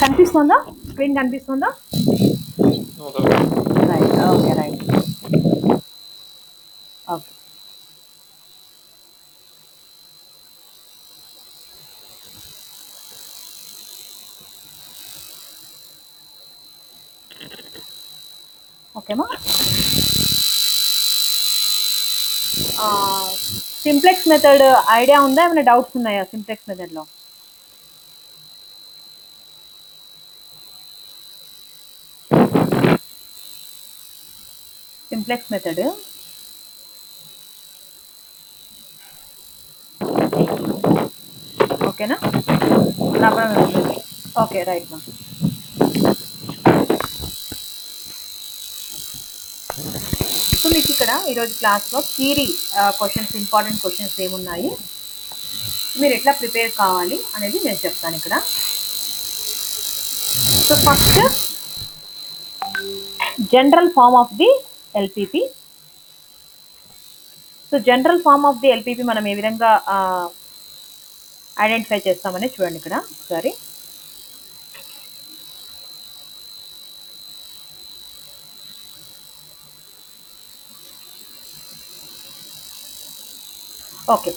కనిపిస్తుందా? స్క్రీన్ కనిపిస్తుందా? Right. Okay. Right. Okay. ఓకేమా? సింప్లెక్స్ మెథడ్ ఐడియా ఉందా? ఏమైనా డౌట్స్ ఉన్నాయా సింప్లెక్స్ మెథడ్లో? సింప్లెక్స్ మెథడ్ ఓకేనా? ఓకే. రైట్ మా. సో మీకు ఇక్కడ ఈరోజు క్లాస్లో థియరీ క్వశ్చన్స్, ఇంపార్టెంట్ క్వశ్చన్స్ ఏమున్నాయి, మీరు ఎట్లా ప్రిపేర్ కావాలి అనేది నేను చెప్తాను ఇక్కడ. So first general form of the LPP. So general form of the LPP మనం ఏ విధంగా ఐడెంటిఫై చేస్తామని చూడండి ఇక్కడ ఒకసారి. ఓకే.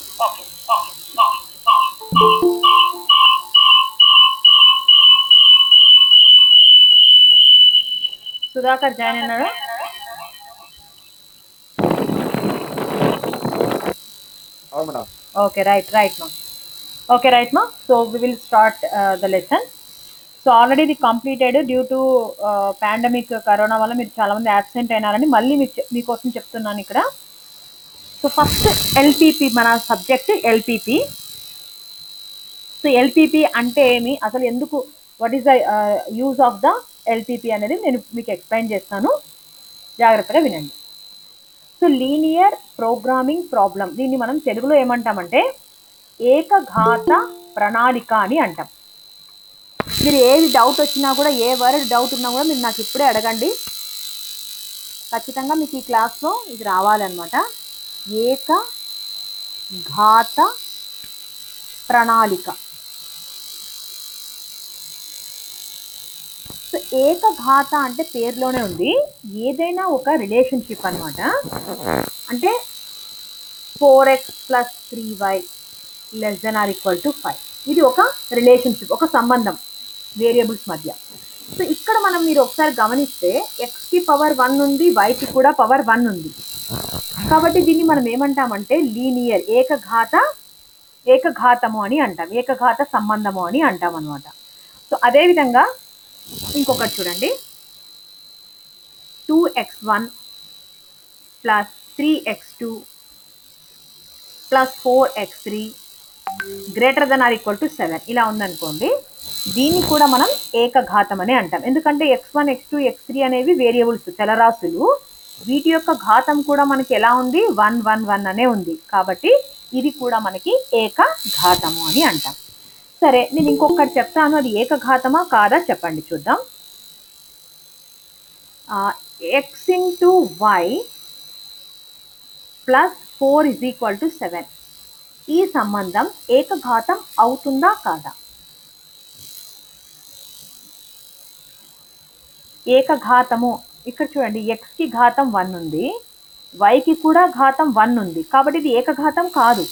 సుధాకర్ జాయిన్ అన్నాడు. ఓకే. రైట్ మా. ఓకే. రైట్ మా. So we will start the lesson. So already ఇది completed. Due to pandemic corona వల్ల మీరు చాలామంది యాబ్సెంట్ అయినారని మళ్ళీ మీకోసం చెప్తున్నాను ఇక్కడ. సో ఫస్ట్ ఎల్పిపి, మన సబ్జెక్ట్ ఎల్పిపి. సో ఎల్పిపి అంటే ఏమి, అసలు ఎందుకు, what is the use of the LPP అనేది నేను మీకు ఎక్స్ప్లెయిన్ చేస్తాను, జాగ్రత్తగా వినండి. సో లీనియర్ ప్రోగ్రామింగ్ ప్రాబ్లం, దీన్ని మనం తెలుగులో ఏమంటామంటే ఏకఘాత ప్రణాళిక అని అంటాం. మీరు ఏది డౌట్ వచ్చినా కూడా, ఏ వర్డ్ డౌట్ ఉన్నా కూడా మీరు నాకు ఇప్పుడే అడగండి, ఖచ్చితంగా మీకు ఈ క్లాస్లో ఇది రావాలన్నమాట. ఏకఘాత ప్రణాళిక. సో ఏకఘాత అంటే పేరులోనే ఉంది, ఏదైనా ఒక రిలేషన్షిప్ అనమాట. అంటే 4x + 3y ≤ 5. ఇది ఒక రిలేషన్షిప్, ఒక సంబంధం వేరియబుల్స్ మధ్య. సో ఇక్కడ మనం మీరు ఒకసారి గమనిస్తే ఎక్స్కి పవర్ 1 ఉంది, వైకి కూడా పవర్ 1 ఉంది. కాబట్టి దీన్ని మనం ఏమంటామంటే లీనియర్, ఏకఘాతము అని అంటాం, ఏకఘాత సంబంధము అని అంటాం అనమాట. సో అదేవిధంగా ఇంకొకటి చూడండి, 2x1 + 3x2 + 4x3 ≥ 7 ఇలా ఉందనుకోండి. దీన్ని కూడా మనం ఏకఘాతం అని అంటాం. ఎందుకంటే x1, x2, x3 అనేవి వేరియబుల్స్, చలరాశులు. వీటి యొక్క ఘాతం కూడా మనకి ఎలా ఉంది, 1 1 1 అనే ఉంది. కాబట్టి ఇది కూడా మనకి ఏకఘాతము అని అంటాం. సరే, నేను ఇంకొకటి చెప్తాను, అది ఏకఘాతమా కాదా చెప్పండి చూద్దాం. x × y + 4 = 7. ఈ సంబంధం ఏకఘాతం అవుతుందా కాదా? ఏకఘాతము, ఇక్కడ చూడండి, ఎక్స్కి ఘాతం 1 ఉంది, వైకి కూడా ఘాతం 1 ఉంది. కాబట్టి ఇది ఏకఘాతం కాదు.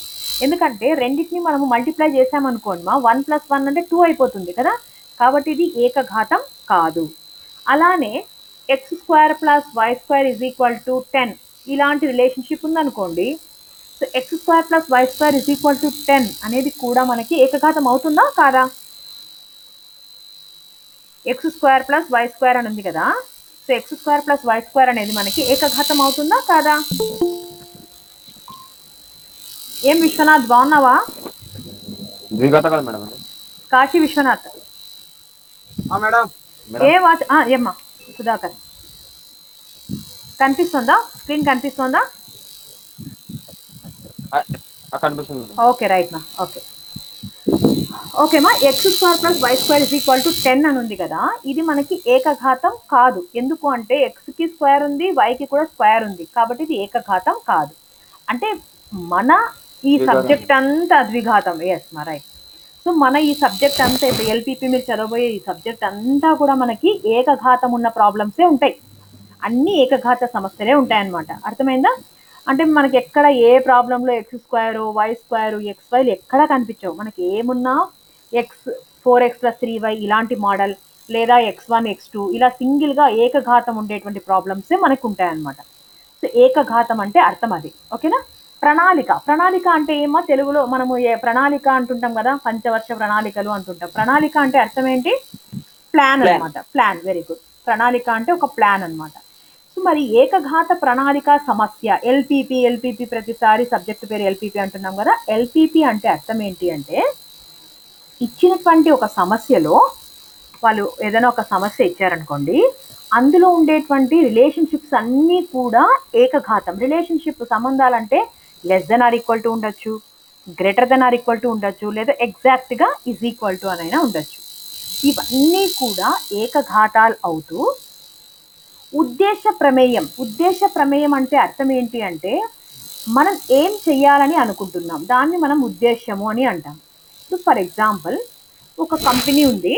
ఎందుకంటే రెండింటిని మనము మల్టిప్లై చేసామనుకోండి, 1 + 1 అంటే 2 అయిపోతుంది కదా. కాబట్టి ఇది ఏకఘాతం కాదు. అలానే x² + y² = 10 ఇలాంటి రిలేషన్షిప్ ఉందనుకోండి. సో x² + y² = 10 అనేది కూడా మనకి ఏకఘాతం అవుతుందా కాదా? x² + y² అని ఉంది కదా. సో x² + y² అనేది మనకి ఏకఘాతం అవుతుందా కాదా? ఏం విశ్వనాథ్, బాగున్నావా? కాశీ విశ్వనాథ్ ఏమ్మా? సుధాకర్ కనిపిస్తుందా? స్క్రీన్ కనిపిస్తుందా? ఓకే. రైట్ మా. ఓకేమా. x² + y² = 10 అని ఉంది కదా, ఇది మనకి ఏకఘాతం కాదు. ఎందుకు అంటే ఎక్స్కి స్క్వేర్ ఉంది, వైకి కూడా స్క్వేర్ ఉంది. కాబట్టి ఇది ఏకఘాతం కాదు. అంటే మన ఈ సబ్జెక్ట్ అంతా ద్విఘాతం. ఎస్ మా, రైట్. సో మన ఈ సబ్జెక్ట్ అంతా ఇప్పుడు ఎల్పీపీ మీరు చదవబోయే ఈ సబ్జెక్ట్ అంతా కూడా మనకి ఏకఘాతం ఉన్న ప్రాబ్లమ్సే ఉంటాయి. అన్ని ఏకఘాత సమస్యలే ఉంటాయన్నమాట. అర్థమైందా? అంటే మనకి ఎక్కడ ఏ ప్రాబ్లంలో X square Y square X వైలు ఎక్కడా కనిపించవు. మనకి ఏమున్నా ఎక్స్ 4x+3y ఇలాంటి మోడల్, లేదా x1 x2 ఇలా సింగిల్గా ఏకఘాతం ఉండేటువంటి ప్రాబ్లమ్సే మనకు ఉంటాయన్నమాట. సో ఏకఘాతం అంటే అర్థం అది. ఓకేనా? ప్రణాళిక. ప్రణాళిక అంటే ఏమో తెలుగులో మనము ప్రణాళిక అంటుంటాం కదా, పంచవర్ష ప్రణాళికలు అంటుంటాం. ప్రణాళిక అంటే అర్థం ఏంటి? ప్లాన్ అనమాట. ప్లాన్. Very good. ప్రణాళిక అంటే ఒక ప్లాన్ అనమాట. సో మరి ఏకఘాత ప్రణాళిక సమస్య ఎల్పీపీ ప్రతిసారి సబ్జెక్ట్ పేరు ఎల్పీపీ అంటున్నాం కదా. ఎల్పీపీ అంటే అర్థం ఏంటి అంటే, ఇచ్చినటువంటి ఒక సమస్యలో వాళ్ళు ఏదైనా ఒక సమస్య ఇచ్చారనుకోండి, అందులో ఉండేటువంటి రిలేషన్షిప్స్ అన్నీ కూడా ఏకఘాతం. రిలేషన్షిప్ సంబంధాలంటే less than or equal to ఉండొచ్చు, greater than or equal to ఉండొచ్చు, లేదా ఎగ్జాక్ట్గా ఈజ్ ఈక్వల్ టు అనైనా ఉండొచ్చు. ఇవన్నీ కూడా ఏకఘాతాలు అవుతూ ఉద్దేశ ప్రమేయం. ఉద్దేశ ప్రమేయం అంటే అర్థం ఏంటి అంటే, మనం ఏం చెయ్యాలని అనుకుంటున్నాం దాన్ని మనం ఉద్దేశము అని అంటాం. సో ఫర్ ఎగ్జాంపుల్, ఒక కంపెనీ ఉంది.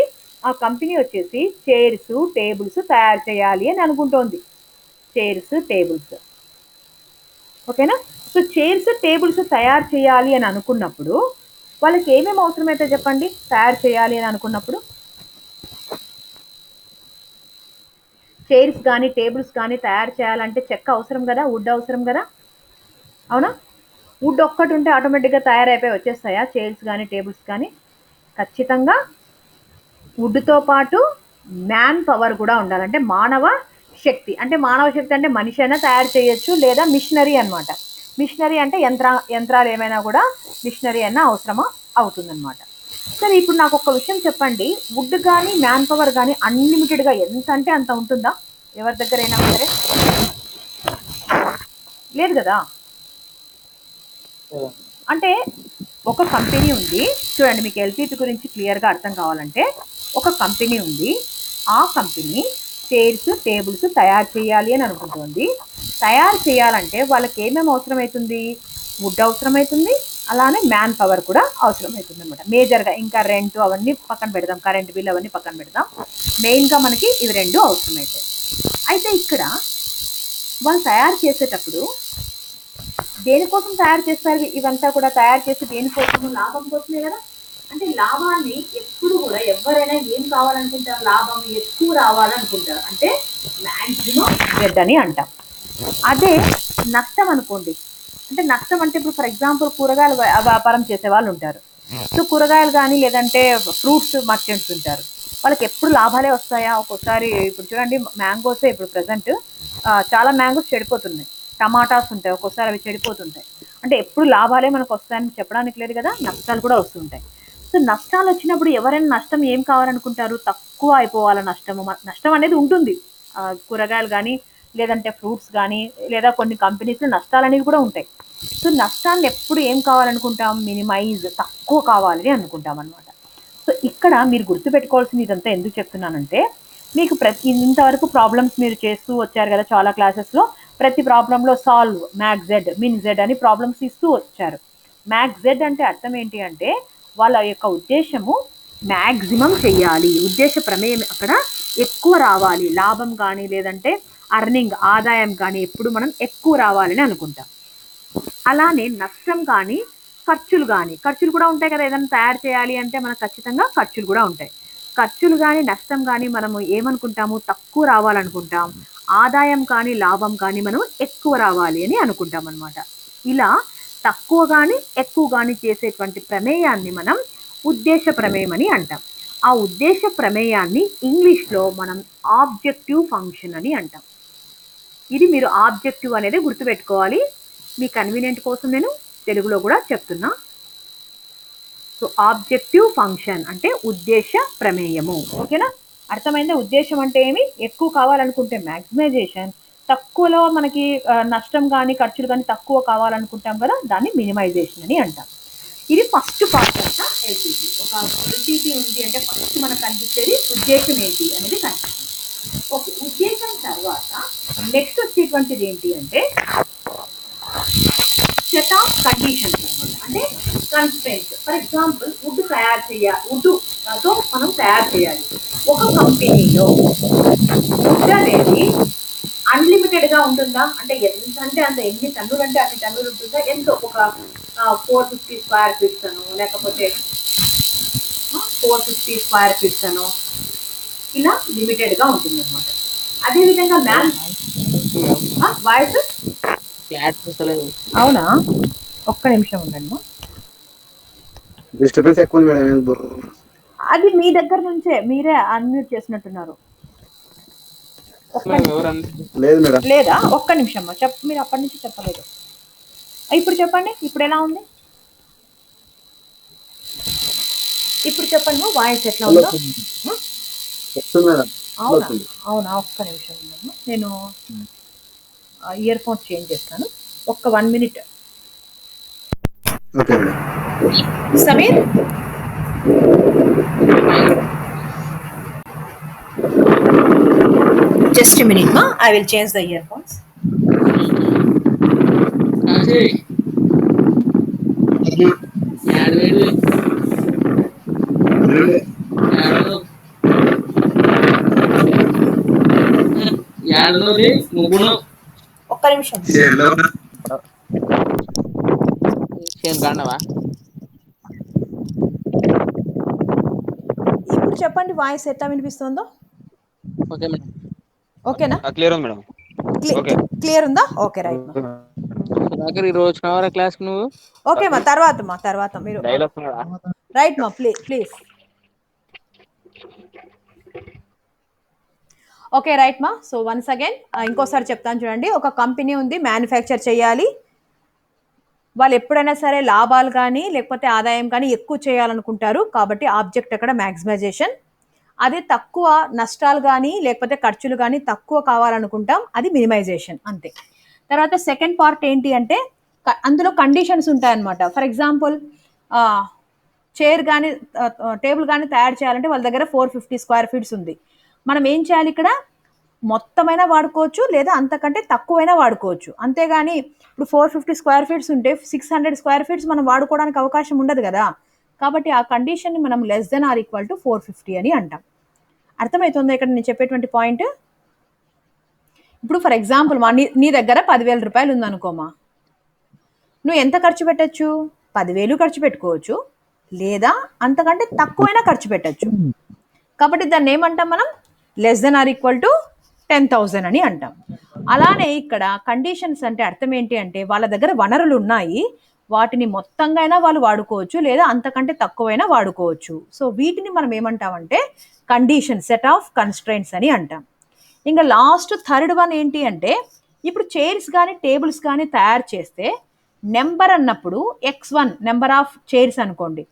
ఆ కంపెనీ వచ్చేసి చైర్స్ టేబుల్స్ తయారు చేయాలి అని అనుకుంటోంది. Chairs tables. ఓకేనా? సో చైర్స్ టేబుల్స్ తయారు చేయాలి అని అనుకున్నప్పుడు వాళ్ళకి ఏమేమి అవసరమైతే చెప్పండి. తయారు చేయాలి అని అనుకున్నప్పుడు చైర్స్ కానీ టేబుల్స్ కానీ తయారు చేయాలంటే చెక్క అవసరం కదా, వుడ్ అవసరం కదా, అవునా? వుడ్ ఒక్కటి ఉంటే ఆటోమేటిక్గా తయారైపోయి వచ్చేస్తాయా చైర్స్ కానీ టేబుల్స్ కానీ? ఖచ్చితంగా వుడ్తో పాటు మ్యాన్ పవర్ కూడా ఉండాలంటే మానవ శక్తి. అంటే మానవ శక్తి అంటే మనిషి అయినా తయారు చేయొచ్చు, లేదా మిషనరీ అనమాట. మిషనరీ అంటే యంత్రాలు ఏమైనా కూడా మిషనరీ అయినా అవసరమా అవుతుందన్నమాట. సరే, ఇప్పుడు నాకు ఒక విషయం చెప్పండి. వుడ్ కానీ మ్యాన్ పవర్ కానీ అన్లిమిటెడ్గా ఎంత అంటే అంత ఉంటుందా ఎవరి దగ్గర అయినా సరే? లేదు కదా. అంటే ఒక కంపెనీ ఉంది. చూడండి, మీకు ఎల్పీపీ గురించి క్లియర్గా అర్థం కావాలంటే, ఒక కంపెనీ ఉంది. ఆ కంపెనీ చైర్స్ టేబుల్స్ తయారు చేయాలి అని అనుకుంటుంది. తయారు చేయాలంటే వాళ్ళకి ఏమేమి అవసరమవుతుంది? వుడ్ అవసరమవుతుంది, అలానే మ్యాన్ పవర్ కూడా అవసరమవుతుంది అనమాట. మేజర్గా ఇంకా రెంట్ అవన్నీ పక్కన పెడదాం, కరెంట్ బిల్ అవన్నీ పక్కన పెడదాం. మెయిన్గా మనకి ఇవి రెండు అవసరమవుతాయి. అయితే ఇక్కడ వాళ్ళు తయారు చేసేటప్పుడు దేనికోసం తయారు చేస్తారు? ఇవంతా కూడా తయారు చేసి దేనికోసం? లాభం కోసమే కదా. అంటే లాభాన్ని ఎప్పుడు కూడా ఎవరైనా ఏం కావాలనుకుంటారు? లాభం ఎక్కువ రావాలనుకుంటారు. అంటే మ్యాక్సిమం జెడ్ అని అంటాం. అదే నష్టం అనుకోండి. అంటే నష్టం అంటే ఇప్పుడు ఫర్ ఎగ్జాంపుల్ కూరగాయల వ్యాపారం చేసే వాళ్ళు ఉంటారు. సో కూరగాయలు కానీ లేదంటే ఫ్రూట్స్ మర్చెంట్స్ ఉంటారు. వాళ్ళకి ఎప్పుడు లాభాలే వస్తాయా? ఒక్కోసారి ఇప్పుడు చూడండి, మ్యాంగోసే ఇప్పుడు ప్రజెంట్ చాలా మ్యాంగోస్ చెడిపోతున్నాయి. టమాటాస్ ఉంటాయి, ఒక్కోసారి అవి చెడిపోతుంటాయి. అంటే ఎప్పుడు లాభాలే మనకు వస్తాయని చెప్పడానికి లేదు కదా, నష్టాలు కూడా వస్తుంటాయి. సో నష్టాలు వచ్చినప్పుడు ఎవరైనా నష్టం ఏం కావాలనుకుంటారు? తక్కువ అయిపోవాల నష్టము. నష్టం అనేది ఉంటుంది. కూరగాయలు కానీ లేదంటే ఫ్రూట్స్ కానీ, లేదా కొన్ని కంపెనీస్లో నష్టాలు అనేవి కూడా ఉంటాయి. సో నష్టాన్ని ఎప్పుడు ఏం కావాలనుకుంటాం? మినిమైజ్, తక్కువ కావాలని అనుకుంటాం అనమాట. సో ఇక్కడ మీరు గుర్తుపెట్టుకోవాల్సింది, ఇదంతా ఎందుకు చెప్తున్నానంటే, మీకు ఇంతవరకు ప్రాబ్లమ్స్ మీరు చేస్తూ వచ్చారు కదా చాలా క్లాసెస్లో. ప్రతి ప్రాబ్లంలో సాల్వ్, మ్యాక్స్ జెడ్, మిన్ జెడ్ అని ప్రాబ్లమ్స్ ఇస్తూ వచ్చారు. మ్యాక్స్ జెడ్ అంటే అర్థం ఏంటి అంటే, వాళ్ళ యొక్క ఉద్దేశము మ్యాక్సిమం చెయ్యాలి. ఉద్దేశ ప్రమేయం అక్కడ ఎక్కువ రావాలి. లాభం కానీ లేదంటే అర్నింగ్, ఆదాయం కానీ ఎప్పుడు మనం ఎక్కువ రావాలని అనుకుంటాం. అలానే నష్టం కానీ ఖర్చులు కూడా ఉంటాయి కదా. ఏదైనా తయారు చేయాలి అంటే మనకు ఖచ్చితంగా ఖర్చులు కూడా ఉంటాయి. ఖర్చులు కానీ నష్టం కానీ మనము ఏమనుకుంటాము? తక్కువ రావాలనుకుంటాం. ఆదాయం కానీ లాభం కానీ మనం ఎక్కువ రావాలి అని అనుకుంటాం అనమాట. ఇలా తక్కువ కానీ ఎక్కువ కానీ చేసేటువంటి ప్రమేయాన్ని మనం ఉద్దేశ ప్రమేయం అని అంటాం. ఆ ఉద్దేశ ప్రమేయాన్ని ఇంగ్లీష్లో మనం ఆబ్జెక్టివ్ ఫంక్షన్ అని అంటాం. ఇది మీరు ఆబ్జెక్టివ్ అనేది గుర్తుపెట్టుకోవాలి. మీ కన్వీనియంట్ కోసం నేను తెలుగులో కూడా చెప్తున్నా. సో ఆబ్జెక్టివ్ ఫంక్షన్ అంటే ఉద్దేశ ప్రమేయము. ఓకేనా? అర్థమైందా? ఉద్దేశం అంటే ఏమి? ఎక్కువ కావాలనుకుంటే మ్యాక్సిమైజేషన్, తక్కువలో మనకి నష్టం కానీ ఖర్చులు కానీ తక్కువ కావాలనుకుంటాం కదా, దాన్ని మినిమైజేషన్ అని అంటాం. ఇది ఫస్ట్ పార్ట్ అంట ఎల్పీపీ. ఒక ఎల్పీపీ ఉంది అంటే ఫస్ట్ మనకు కనిపించేది ఉద్దేశం ఏంటి అనేది కనిపిస్తుంది. ఓకే, ఉద్దేశం తర్వాత నెక్స్ట్ వచ్చేటువంటిది ఏంటి అంటే సెట్ ఆఫ్ కండిషన్స్ అనమాట. అంటే కన్స్ట్రెంట్స్. ఫర్ ఎగ్జాంపుల్ వుడ్ తో మనం తయారు చేయాలి. ఒక కంపెనీలో వుడ్ అనేది అన్లిమిటెడ్గా ఉంటుందా అంటే ఎంత అంటే అంత, ఎన్ని టన్నులు అంటే అన్ని టన్నులు ఉంటుందా, ఎంతో ఒక 450 స్క్వేర్ ఫీట్స్ అను, లేకపోతే 450 స్క్వేర్ ఫీట్స్ అను, ఇలా లిమిటెడ్గా ఉంటుంది అనమాట. అదేవిధంగా వాయిస్ అవునా, ఒక్క నిమిషం ఉండండి. డిస్టర్బెన్స్ ఎక్కువ మేడం. అది మీ దగ్గర నుంచే మీరే అన్మ్యూట్ చేసినట్టున్నారు. లేదు మేడం. లేదా ఒక్క నిమిషం మీరు అప్పటి నుంచి చెప్పలేదు. ఇప్పుడు చెప్పండి, ఇప్పుడు ఎలా ఉంది? ఇప్పుడు చెప్పండి వాయిస్ ఎట్లా ఉందో. అవునా అవునా, ఒక్క నిమిషం ఉన్నాను, నేను ఇయర్ ఫోన్స్ చేంజ్ చేస్తాను. ఒక్క 1 minute. Sameer, just a minute ma, I will change the earphones. ఒక్క నిమిషం. ఇప్పుడు చెప్పండి వాయిస్ ఎట్లా వినిపిస్తుందో. ఓకేనా? క్లియర్ ఉంది మేడం. క్లియర్ ఉందా? ఓకే రైట్ మా. క్లాస్ నువ్వు ఓకే మా, తర్వాత మీరు రైట్ మా, ప్లీజ్. ఓకే రైట్ మా. సో వన్స్ అగైన్ ఇంకోసారి చెప్తాను చూడండి. ఒక కంపెనీ ఉంది, మ్యానుఫ్యాక్చర్ చేయాలి. వాళ్ళు ఎప్పుడైనా సరే లాభాలు కానీ లేకపోతే ఆదాయం కానీ ఎక్కువ చేయాలనుకుంటారు. కాబట్టి ఆబ్జెక్ట్ అక్కడ మ్యాక్సిమైజేషన్. అదే తక్కువ నష్టాలు కానీ లేకపోతే ఖర్చులు కానీ తక్కువ కావాలనుకుంటాం, అది మినిమైజేషన్, అంతే. తర్వాత సెకండ్ పార్ట్ ఏంటి అంటే అందులో కండిషన్స్ ఉంటాయన్నమాట. ఫర్ ఎగ్జాంపుల్ చైర్ కానీ టేబుల్ కానీ తయారు చేయాలంటే వాళ్ళ దగ్గర 450 స్క్వేర్ ఫీట్స్ ఉంది. మనం ఏం చేయాలి, ఇక్కడ మొత్తమైనా వాడుకోవచ్చు లేదా అంతకంటే తక్కువైనా వాడుకోవచ్చు. అంతేగాని ఇప్పుడు 450 స్క్వేర్ ఫీట్స్ ఉంటే 600 స్క్వేర్ ఫీట్స్ మనం వాడుకోవడానికి అవకాశం ఉండదు కదా. కాబట్టి ఆ కండిషన్ని మనం less than or equal to 450 అని అంటాం. అర్థమవుతుందా ఇక్కడ నేను చెప్పేటువంటి పాయింట్? ఇప్పుడు ఫర్ ఎగ్జాంపుల్ నీ దగ్గర 10,000 రూపాయలు ఉందనుకోమా, నువ్వు ఎంత ఖర్చు పెట్టచ్చు? 10,000 ఖర్చు పెట్టుకోవచ్చు, లేదా అంతకంటే తక్కువైనా ఖర్చు పెట్టచ్చు. కాబట్టి దాన్ని ఏమంటాం మనం? Less than or equal to 10,000 అని అంటాం. అలానే ఇక్కడ కండిషన్స్ అంటే అర్థం ఏంటి అంటే వాళ్ళ దగ్గర వనరులు ఉన్నాయి, వాటిని మొత్తంగా అయినా వాళ్ళు వాడుకోవచ్చు లేదా అంతకంటే తక్కువైనా వాడుకోవచ్చు. సో వీటిని మనం ఏమంటామంటే కండిషన్, సెట్ ఆఫ్ కన్స్ట్రైంట్స్ అని అంటాం. ఇంకా లాస్ట్ థర్డ్ వన్ ఏంటి అంటే ఇప్పుడు చైర్స్ కానీ టేబుల్స్ కానీ తయారు చేస్తే నెంబర్ అన్నప్పుడు x1 నెంబర్ ఆఫ్ చైర్స్ అనుకోండి,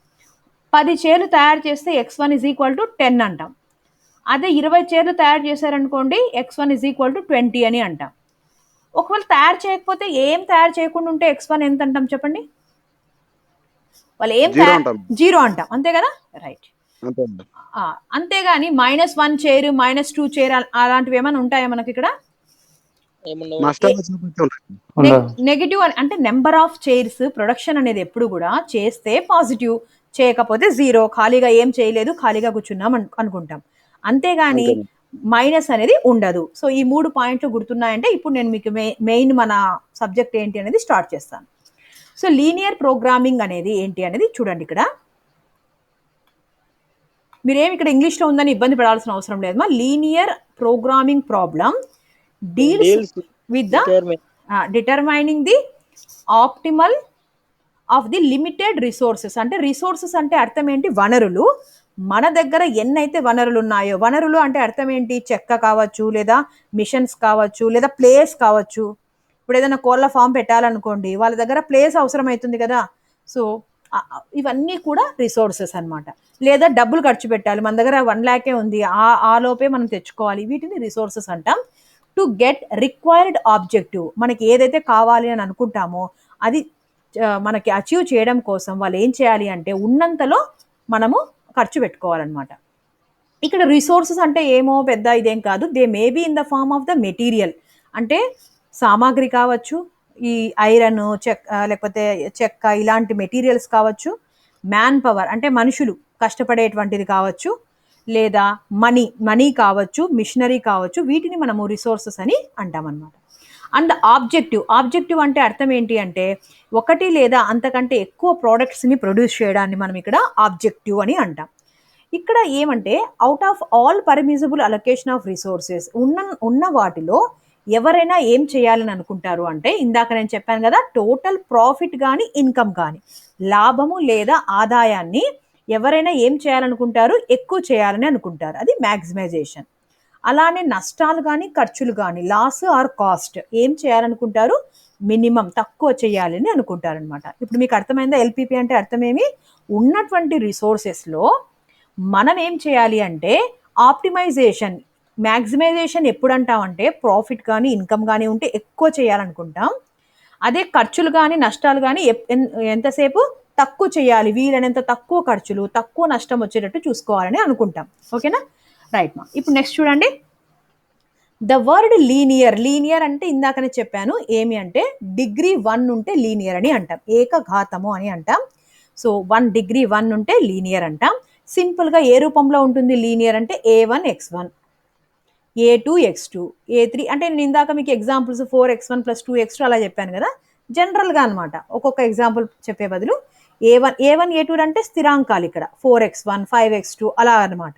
10 చైర్లు తయారు చేస్తే x1 ఈజ్ ఈక్వల్ టు 10 అంటాం. అదే 20 చైర్లు తయారు చేశారనుకోండి, x1 ఈజ్ ఈక్వల్ టు 20 అని అంటాం. ఒకవేళ తయారు చేయకపోతే, ఏం తయారు చేయకుండా ఉంటే x1 ఎంత అంటాం చెప్పండి? వాళ్ళు ఏం జీరో అంటాం, అంతే కదా? రైట్. అంతేగాని -1 చైర్ -2 చైర్ అలాంటివి ఏమైనా ఉంటాయా మనకి ఇక్కడ? నెగిటివ్ అంటే నెంబర్ ఆఫ్ చైర్స్ ప్రొడక్షన్ అనేది ఎప్పుడు కూడా చేస్తే పాజిటివ్, చేయకపోతే జీరో, ఖాళీగా ఏం చేయలేదు ఖాళీగా కూర్చున్నాం అనుకుంటాం. అంతేగాని మైనస్ అనేది ఉండదు. సో ఈ 3 పాయింట్లు గుర్తున్నాయంటే ఇప్పుడు నేను మీకు మెయిన్ మన సబ్జెక్ట్ ఏంటి అనేది స్టార్ట్ చేస్తాను. సో లీనియర్ ప్రోగ్రామింగ్ అనేది ఏంటి అనేది చూడండి. ఇక్కడ మీరేమి ఇక్కడ ఇంగ్లీష్లో ఉందని ఇబ్బంది పడాల్సిన అవసరం లేదు. Linear programming problem deals with the determining the optimal of the limited resources. అంటే రిసోర్సెస్ అంటే అర్థం ఏంటి? వనరులు. మన దగ్గర ఎన్నైతే వనరులు ఉన్నాయో, వనరులు అంటే అర్థం ఏంటి? చెక్క కావచ్చు, లేదా మిషన్స్ కావచ్చు, లేదా ప్లేస్ కావచ్చు. ఇప్పుడు ఏదైనా కోళ్ళ ఫామ్ పెట్టాలనుకోండి, వాళ్ళ దగ్గర ప్లేస్ అవసరం అవుతుంది కదా. సో ఇవన్నీ కూడా రిసోర్సెస్ అనమాట. లేదా డబ్బులు ఖర్చు పెట్టాలి, మన దగ్గర 1 lakhే ఉంది, ఆ లోపే మనం తెచ్చుకోవాలి, వీటిని రిసోర్సెస్ అంటాం. టు గెట్ రిక్వైర్డ్ ఆబ్జెక్టివ్, మనకి ఏదైతే కావాలి అని అనుకుంటామో అది మనకి అచీవ్ చేయడం కోసం వాళ్ళు ఏం చేయాలి అంటే ఉన్నంతలో మనము ఖర్చు పెట్టుకోవాలన్నమాట. ఇక్కడ రిసోర్సెస్ అంటే ఏమో పెద్ద ఇదేం కాదు, they may be in the form of the material, అంటే సామాగ్రి కావచ్చు, ఈ ఐరన్ లేకపోతే చెక్క ఇలాంటి మెటీరియల్స్ కావచ్చు, మ్యాన్ పవర్ అంటే మనుషులు కష్టపడేటువంటిది కావచ్చు, లేదా మనీ కావచ్చు, మిషనరీ కావచ్చు, వీటిని మనము రిసోర్సెస్ అని అంటామన్నమాట. అండ్ ఆబ్జెక్టివ్ అంటే అర్థం ఏంటి అంటే ఒకటి లేదా అంతకంటే ఎక్కువ ప్రోడక్ట్స్ని ప్రొడ్యూస్ చేయడాన్ని మనం ఇక్కడ ఆబ్జెక్టివ్ అని అంటాం. ఇక్కడ ఏమంటే out of all permissible allocation of resources ఉన్న వాటిలో ఎవరైనా ఏం చేయాలని అనుకుంటారు అంటే ఇందాక నేను చెప్పాను కదా, టోటల్ ప్రాఫిట్ కానీ ఇన్కమ్ కానీ లాభము లేదా ఆదాయాన్ని ఎవరైనా ఏం చేయాలనుకుంటారు, ఎక్కువ చేయాలని అనుకుంటారు, అది మ్యాక్సిమైజేషన్. అలానే నష్టాలు కానీ ఖర్చులు కానీ లాస్ ఆర్ కాస్ట్ ఏం చేయాలనుకుంటారు, మినిమం తక్కువ చేయాలని అనుకుంటారు అనమాట. ఇప్పుడు మీకు అర్థమైందా ఎల్పిపి అంటే అర్థమేమి? ఉన్నటువంటి రిసోర్సెస్లో మనం ఏం చేయాలి అంటే ఆప్టిమైజేషన్, మ్యాక్సిమైజేషన్ ఎప్పుడు అంటామంటే ప్రాఫిట్ కానీ ఇన్కమ్ కానీ ఉంటే ఎక్కువ చేయాలనుకుంటాం. అదే ఖర్చులు కానీ నష్టాలు కానీ ఎంతసేపు తక్కువ చేయాలి, వీలైనంత తక్కువ ఖర్చులు తక్కువ నష్టం వచ్చేటట్టు చూసుకోవాలని అనుకుంటాం. ఓకేనా, రైట్ మా. ఇప్పుడు నెక్స్ట్ చూడండి, ద వర్డ్ లీనియర్ అంటే ఇందాకనే చెప్పాను ఏమి అంటే డిగ్రీ 1 ఉంటే లీనియర్ అని అంటాం, ఏకఘాతము అని అంటాం. సో 1 డిగ్రీ 1 ఉంటే లీనియర్ అంటాం. సింపుల్గా ఏ రూపంలో ఉంటుంది లీనియర్ అంటే A1 x1, A2 x2, A3 అంటే నేను ఇందాక మీకు ఎగ్జాంపుల్స్ 4x1 + 2x2 అలా చెప్పాను కదా, జనరల్గా అనమాట. ఒక్కొక్క ఎగ్జాంపుల్ చెప్పే బదులు A1 A2 అంటే స్థిరాంకాలు, ఇక్కడ 4x1 5x2 అలా అనమాట.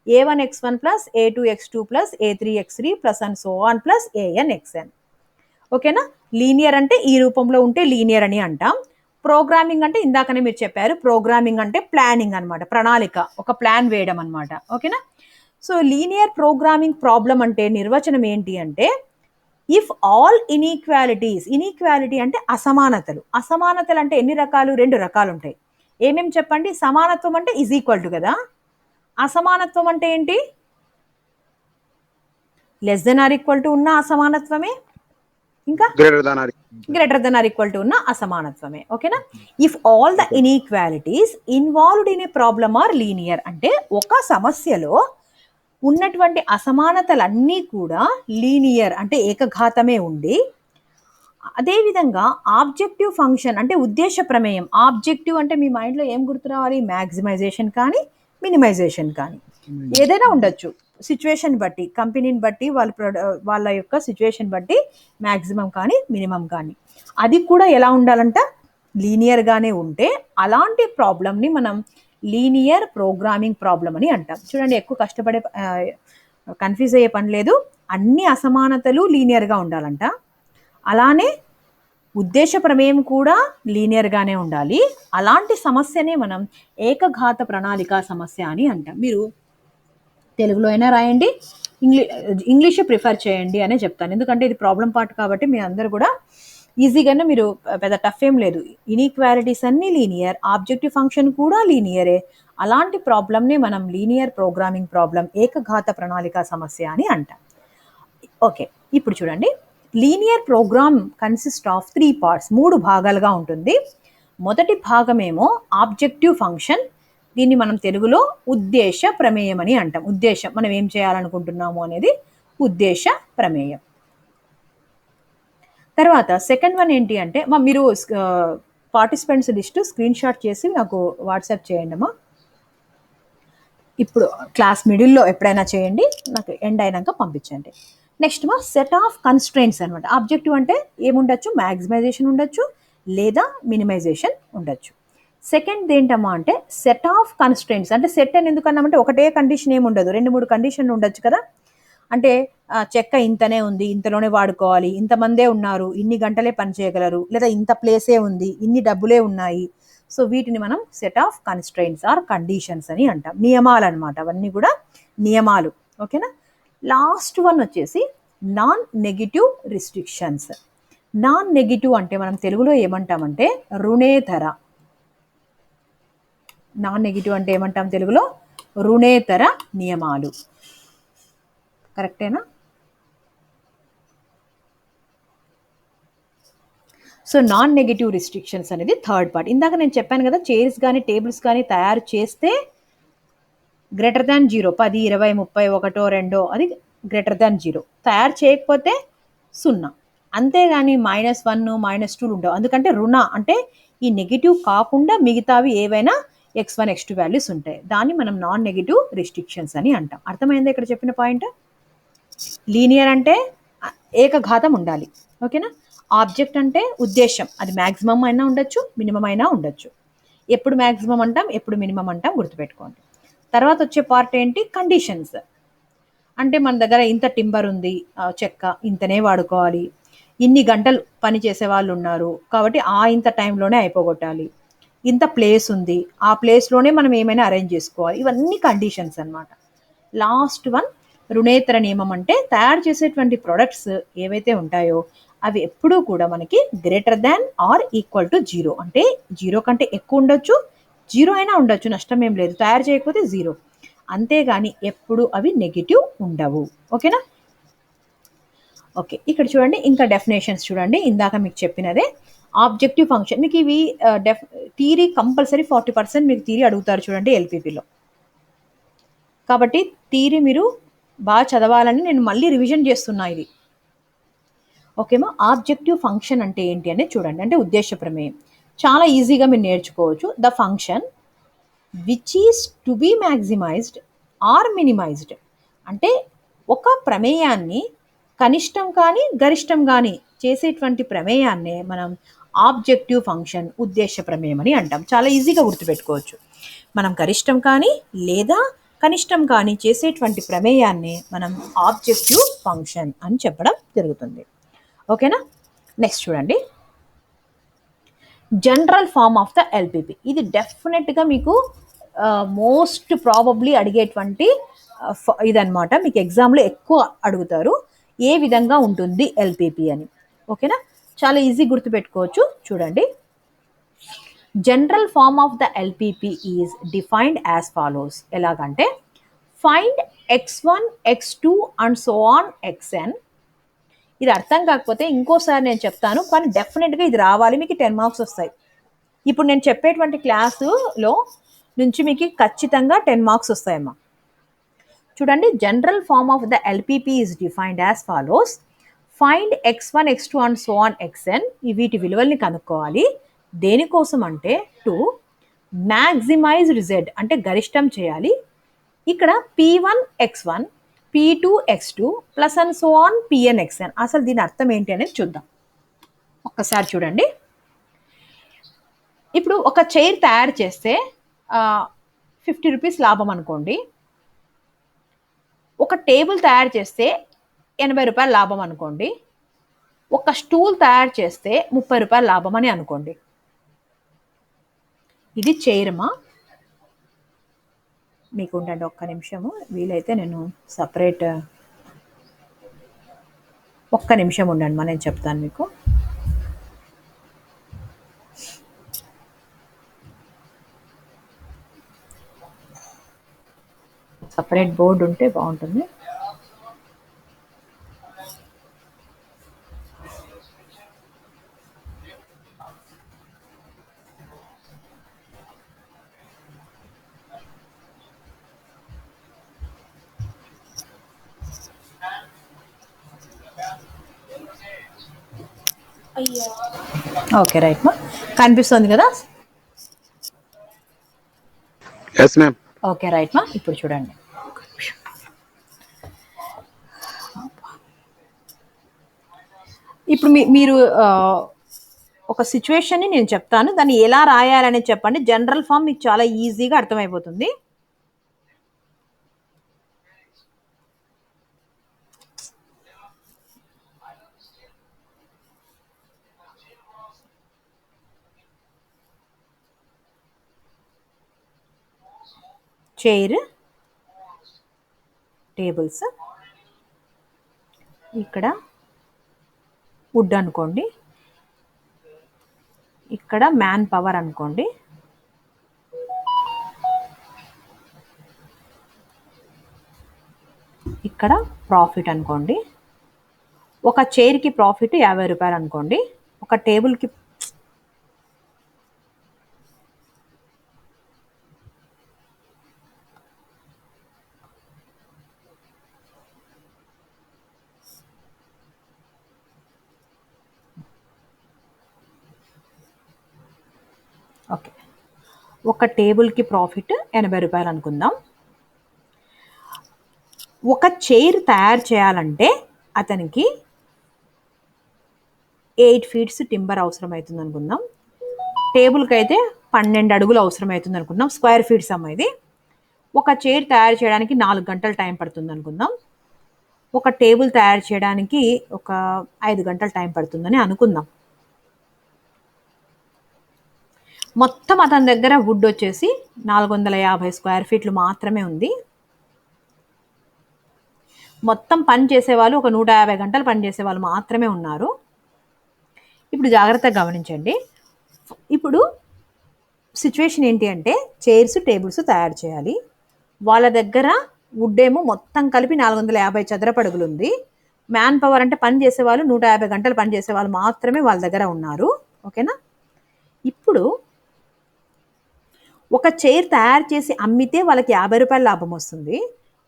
A1 x1 + A2 x2 + A3 x3 and so on +AN xn. ఓకేనా, లీనియర్ అంటే ఈ రూపంలో ఉంటే లీనియర్ అని అంటాం. ప్రోగ్రామింగ్ అంటే ఇందాకనే మీరు చెప్పారు, ప్రోగ్రామింగ్ అంటే ప్లానింగ్ అనమాట, ప్రణాళిక, ఒక ప్లాన్ వేయడం అనమాట. ఓకేనా, సో లీనియర్ ప్రోగ్రామింగ్ ప్రాబ్లం అంటే నిర్వచనం ఏంటి అంటే ఇఫ్ ఆల్ ఇనీక్వాలిటీ అంటే అసమానతలు అంటే ఎన్ని రకాలు? 2 రకాలు ఉంటాయి. ఏమేమి చెప్పండి? సమానత్వం అంటే ఈజ్ ఈక్వల్ టు కదా, అసమానత్వం అంటే ఏంటి? Less than or equal to ఉన్న అసమానత్వమే, ఇంకా greater than or equal to ఉన్న అసమానత్వమే. ఓకేనా, if all the inequalities involved in a problem are linear అంటే ఒక సమస్యలో ఉన్నటువంటి అసమానతలన్నీ కూడా లీనియర్ అంటే ఏకఘాతమే ఉండి, అదేవిధంగా ఆబ్జెక్టివ్ ఫంక్షన్ అంటే ఉద్దేశ ప్రమేయం. ఆబ్జెక్టివ్ అంటే మీ మైండ్లో ఏం గుర్తు రావాలి? మ్యాక్సిమైజేషన్ కానీ మినిమైజేషన్ కానీ ఏదైనా ఉండొచ్చు, సిచ్యువేషన్ బట్టి, కంపెనీని బట్టి, వాళ్ళ యొక్క సిచ్యువేషన్ బట్టి మ్యాక్సిమం కానీ మినిమం కానీ, అది కూడా ఎలా ఉండాలంట? లీనియర్గానే ఉంటే అలాంటి ప్రాబ్లమ్ని మనం లీనియర్ ప్రోగ్రామింగ్ ప్రాబ్లం అని అంటాం. చూడండి, ఎక్కువ కన్ఫ్యూజ్ అయ్యే పని లేదు, అన్ని అసమానతలు లీనియర్గా ఉండాలంట, అలానే ఉద్దేశ ప్రమేయం కూడా లీనియర్గానే ఉండాలి. అలాంటి సమస్యనే మనం ఏకఘాత ప్రణాళిక సమస్య అని అంటాం. మీరు తెలుగులో అయినా రాయండి, ఇంగ్లీష్ ప్రిఫర్ చేయండి అనే చెప్తాను, ఎందుకంటే ఇది ప్రాబ్లం పార్ట్ కాబట్టి మీ అందరూ కూడా ఈజీగానే, మీరు పెద్ద టఫ్ ఏం లేదు. ఇనీక్వాలిటీస్ అన్నీ లీనియర్, ఆబ్జెక్టివ్ ఫంక్షన్ కూడా లీనియరే, అలాంటి ప్రాబ్లమ్ని మనం లీనియర్ ప్రోగ్రామింగ్ ప్రాబ్లం, ఏకఘాత ప్రణాళిక సమస్య అని అంటాం. ఓకే, ఇప్పుడు చూడండి, linear program consist of 3 parts, 3 భాగాలుగా ఉంటుంది. మొదటి భాగమేమో ఆబ్జెక్టివ్ ఫంక్షన్, దీన్ని మనం తెలుగులో ఉద్దేశ ప్రమేయం అని అంటాం. ఉద్దేశం, మనం ఏం చేయాలనుకుంటున్నాము అనేది ఉద్దేశ ప్రమేయం. తర్వాత సెకండ్ వన్ ఏంటి అంటే మీరు పార్టిసిపెంట్స్ లిస్ట్ స్క్రీన్ షాట్ చేసి నాకు వాట్సాప్ చేయండి అమ్మా. ఇప్పుడు క్లాస్ మిడిల్లో ఎప్పుడైనా చేయండి, నాకు ఎండ్ అయినాక పంపించండి. నెక్స్ట్ సెట్ ఆఫ్ కన్స్ట్రెయింట్స్ అనమాట. ఆబ్జెక్టివ్ అంటే ఏముండొచ్చు? మ్యాక్సిమైజేషన్ ఉండొచ్చు లేదా మినిమైజేషన్ ఉండొచ్చు. సెకండ్ ఏంటమ్మా అంటే సెట్ ఆఫ్ కన్స్ట్రెయింట్స్. అంటే సెట్ అని ఎందుకన్నామంటే ఒకటే కండిషన్ ఏమి ఉండదు, 2-3 కండిషన్లు ఉండొచ్చు కదా. అంటే చెక్క ఇంతనే ఉంది, ఇంతలోనే వాడుకోవాలి, ఇంతమందే ఉన్నారు, ఇన్ని గంటలే పని చేయగలరు, లేదా ఇంత ప్లేసే ఉంది, ఇన్ని డబ్బులే ఉన్నాయి. సో వీటిని మనం set of constraints are conditions అని అంటాం. నియమాలు అనమాట, అవన్నీ కూడా నియమాలు. ఓకేనా. లాస్ట్ వన్ వచ్చేసి non negative restrictions. Non negative అంటే మనం తెలుగులో ఏమంటామంటే రుణేతర. నాన్ నెగిటివ్ అంటే ఏమంటాం తెలుగులో? రుణేతర నియమాలు. కరెక్టేనా? సో నాన్ నెగిటివ్ రిస్ట్రిక్షన్స్ అనేది థర్డ్ పార్ట్. ఇందాక నేను చెప్పాను కదా, చైర్స్ కానీ టేబుల్స్ కానీ తయారు చేస్తే గ్రేటర్ దాన్ 0, 10, 20, 30, 1, 2 అది గ్రేటర్ దాన్ 0, తయారు చేయకపోతే 0. అంతేగాని -1 -2 ఉండవు. ఎందుకంటే రుణ అంటే ఈ నెగెటివ్ కాకుండా మిగతావి ఏవైనా x1 x2 వాల్యూస్ ఉంటాయి. దాన్ని మనం నాన్ నెగెటివ్ రిస్ట్రిక్షన్స్ అని అంటాం. అర్థమైందా ఇక్కడ చెప్పిన పాయింట్? లీనియర్ అంటే ఏకఘాతం ఉండాలి. ఓకేనా? ఆబ్జెక్ట్ అంటే ఉద్దేశం, అది మ్యాక్సిమం అయినా ఉండొచ్చు, మినిమం అయినా ఉండొచ్చు. ఎప్పుడు మ్యాక్సిమం అంటాం, ఎప్పుడు మినిమం అంటాం గుర్తుపెట్టుకోండి. తర్వాత వచ్చే పార్ట్ ఏంటి? కండిషన్స్. అంటే మన దగ్గర ఇంత టింబర్ ఉంది, చెక్క ఇంతనే వాడుకోవాలి, ఇన్ని గంటలు పని చేసే వాళ్ళు ఉన్నారు కాబట్టి ఇంత టైంలోనే అయిపోగొట్టాలి, ఇంత ప్లేస్ ఉంది, ఆ ప్లేస్లోనే మనం ఏమైనా అరేంజ్ చేసుకోవాలి. ఇవన్నీ కండిషన్స్ అన్నమాట. లాస్ట్ వన్ రుణేతర నియమం అంటే తయారు చేసేటువంటి ప్రొడక్ట్స్ ఏవైతే ఉంటాయో అవి ఎప్పుడూ కూడా మనకి greater than or equal to 0. అంటే 0 కంటే ఎక్కువ ఉండొచ్చు, 0 అయినా ఉండొచ్చు, నష్టం ఏం లేదు. తయారు చేయకపోతే 0. అంతేగాని ఎప్పుడు అవి నెగిటివ్ ఉండవు. ఓకేనా? ఓకే, ఇక్కడ చూడండి ఇంకా డెఫినేషన్స్ చూడండి. ఇందాక మీకు చెప్పినదే ఆబ్జెక్టివ్ ఫంక్షన్. మీకు ఇవి థియరీ కంపల్సరీ 40% మీకు థియరీ అడుగుతారు చూడండి ఎల్పిపిలో. కాబట్టి థియరీ మీరు బాగా చదవాలని నేను మళ్ళీ రివిజన్ చేస్తున్నా ఇది. ఓకేమా? ఆబ్జెక్టివ్ ఫంక్షన్ అంటే ఏంటి అనేది చూడండి. అంటే ఉద్దేశ ప్రమేయం చాలా ఈజీగా మీరు నేర్చుకోవచ్చు. The function which is to be maximised or minimised. అంటే ఒక ప్రమేయాన్ని కనిష్టం కానీ గరిష్టం కానీ చేసేటువంటి ప్రమేయాన్నే మనం ఆబ్జెక్టివ్ ఫంక్షన్, ఉద్దేశ ప్రమేయం అని అంటాం. చాలా ఈజీగా గుర్తుపెట్టుకోవచ్చు. మనం గరిష్టం కానీ లేదా కనిష్టం కానీ చేసేటువంటి ప్రమేయాన్ని మనం ఆబ్జెక్టివ్ ఫంక్షన్ అని చెప్పడం జరుగుతుంది. ఓకేనా? నెక్స్ట్ చూడండి, general form of the LPP. ఇది డెఫినెట్గా మీకు మోస్ట్ ప్రాబబ్లీ అడిగేటువంటి ఇదన్నమాట. మీకు ఎగ్జామ్లో ఎక్కువ అడుగుతారు ఏ విధంగా ఉంటుంది ఎల్పిపి అని. ఓకేనా? చాలా ఈజీ గుర్తుపెట్టుకోవచ్చు. చూడండి, general form of the LPP is defined as follows. ఎలాగంటే find x1 x2 and so on xn. ఇది అర్థం కాకపోతే ఇంకోసారి నేను చెప్తాను, కానీ డెఫినెట్గా ఇది రావాలి, మీకు 10 మార్క్స్ వస్తాయి. ఇప్పుడు నేను చెప్పేటువంటి క్లాసులో నుంచి మీకు ఖచ్చితంగా 10 మార్క్స్ వస్తాయమ్మా. చూడండి, general form of the LPP is defined as follows. Find x1 x2 and so on xn. వీటి విలువల్ని కనుక్కోవాలి. దేనికోసం అంటే టు మ్యాక్సిమైజ్డ్ z అంటే గరిష్టం చేయాలి. ఇక్కడ p1 x1 p2 x2 plus and so on pn xn. అసలు దీని అర్థం ఏంటి అనేది చూద్దాం. ఒక్కసారి చూడండి, ఇప్పుడు ఒక చైర్ తయారు చేస్తే 50 రూపీస్ లాభం అనుకోండి. ఒక టేబుల్ తయారు చేస్తే 80 రూపాయలు లాభం అనుకోండి. ఒక స్టూల్ తయారు చేస్తే 30 రూపాయలు లాభం అని అనుకోండి. ఇది చైరమా? మీకు ఉండండి ఒక్క నిమిషము, వీలైతే నేను సపరేట్ ఒక్క నిమిషం ఉండండి మా, నేను చెప్తాను మీకు. సపరేట్ బోర్డు ఉంటే బాగుంటుంది. ఓకే రైట్ మా, కనిపిస్తుంది కదా? Yes ma'am. ఓకే రైట్ మా, ఇప్పుడు చూడండి, ఇప్పుడు మీరు ఒక సిచ్యువేషన్ని నేను చెప్తాను, దాన్ని ఎలా రాయాలనేది చెప్పండి. జనరల్ ఫామ్ మీకు చాలా ఈజీగా అర్థమైపోతుంది. చైర్, టేబుల్స్, ఇక్కడ వుడ్ అనుకోండి, ఇక్కడ మ్యాన్ పవర్ అనుకోండి, ఇక్కడ ప్రాఫిట్ అనుకోండి. ఒక చైర్కి ప్రాఫిట్ 50 రూపాయలు అనుకోండి. ఒక టేబుల్కి ఓకే, ఒక టేబుల్కి ప్రాఫిట్ 80 రూపాయలు అనుకుందాం. ఒక చైర్ తయారు చేయాలంటే అతనికి 8 ఫీట్స్ టింబర్ అవసరం అవుతుంది అనుకుందాం. టేబుల్కి అయితే 12 అడుగులు అవసరం అవుతుంది అనుకుందాం. స్క్వేర్ ఫీట్స్ అమ్మ ఇది. ఒక చైర్ తయారు చేయడానికి 4 గంటలు టైం పడుతుంది అనుకుందాం. ఒక టేబుల్ తయారు చేయడానికి ఒక 5 గంటలు టైం పడుతుందని అనుకుందాం. మొత్తం అతని దగ్గర వుడ్ వచ్చేసి 450 స్క్వేర్ ఫీట్లు మాత్రమే ఉంది. మొత్తం పని చేసేవాళ్ళు ఒక 150 గంటలు పనిచేసే వాళ్ళు మాత్రమే ఉన్నారు. ఇప్పుడు జాగ్రత్తగా గమనించండి. ఇప్పుడు సిచ్యువేషన్ ఏంటి అంటే చైర్స్ టేబుల్స్ తయారు చేయాలి. వాళ్ళ దగ్గర వుడ్ ఏమో మొత్తం కలిపి 450 చదరపు అడుగులు ఉంది. మ్యాన్ పవర్ అంటే పని చేసేవాళ్ళు 150 గంటలు పని చేసేవాళ్ళు మాత్రమే వాళ్ళ దగ్గర ఉన్నారు. ఓకేనా? ఇప్పుడు ఒక చైర్ తయారు చేసి అమ్మితే వాళ్ళకి 50 రూపాయల లాభం వస్తుంది.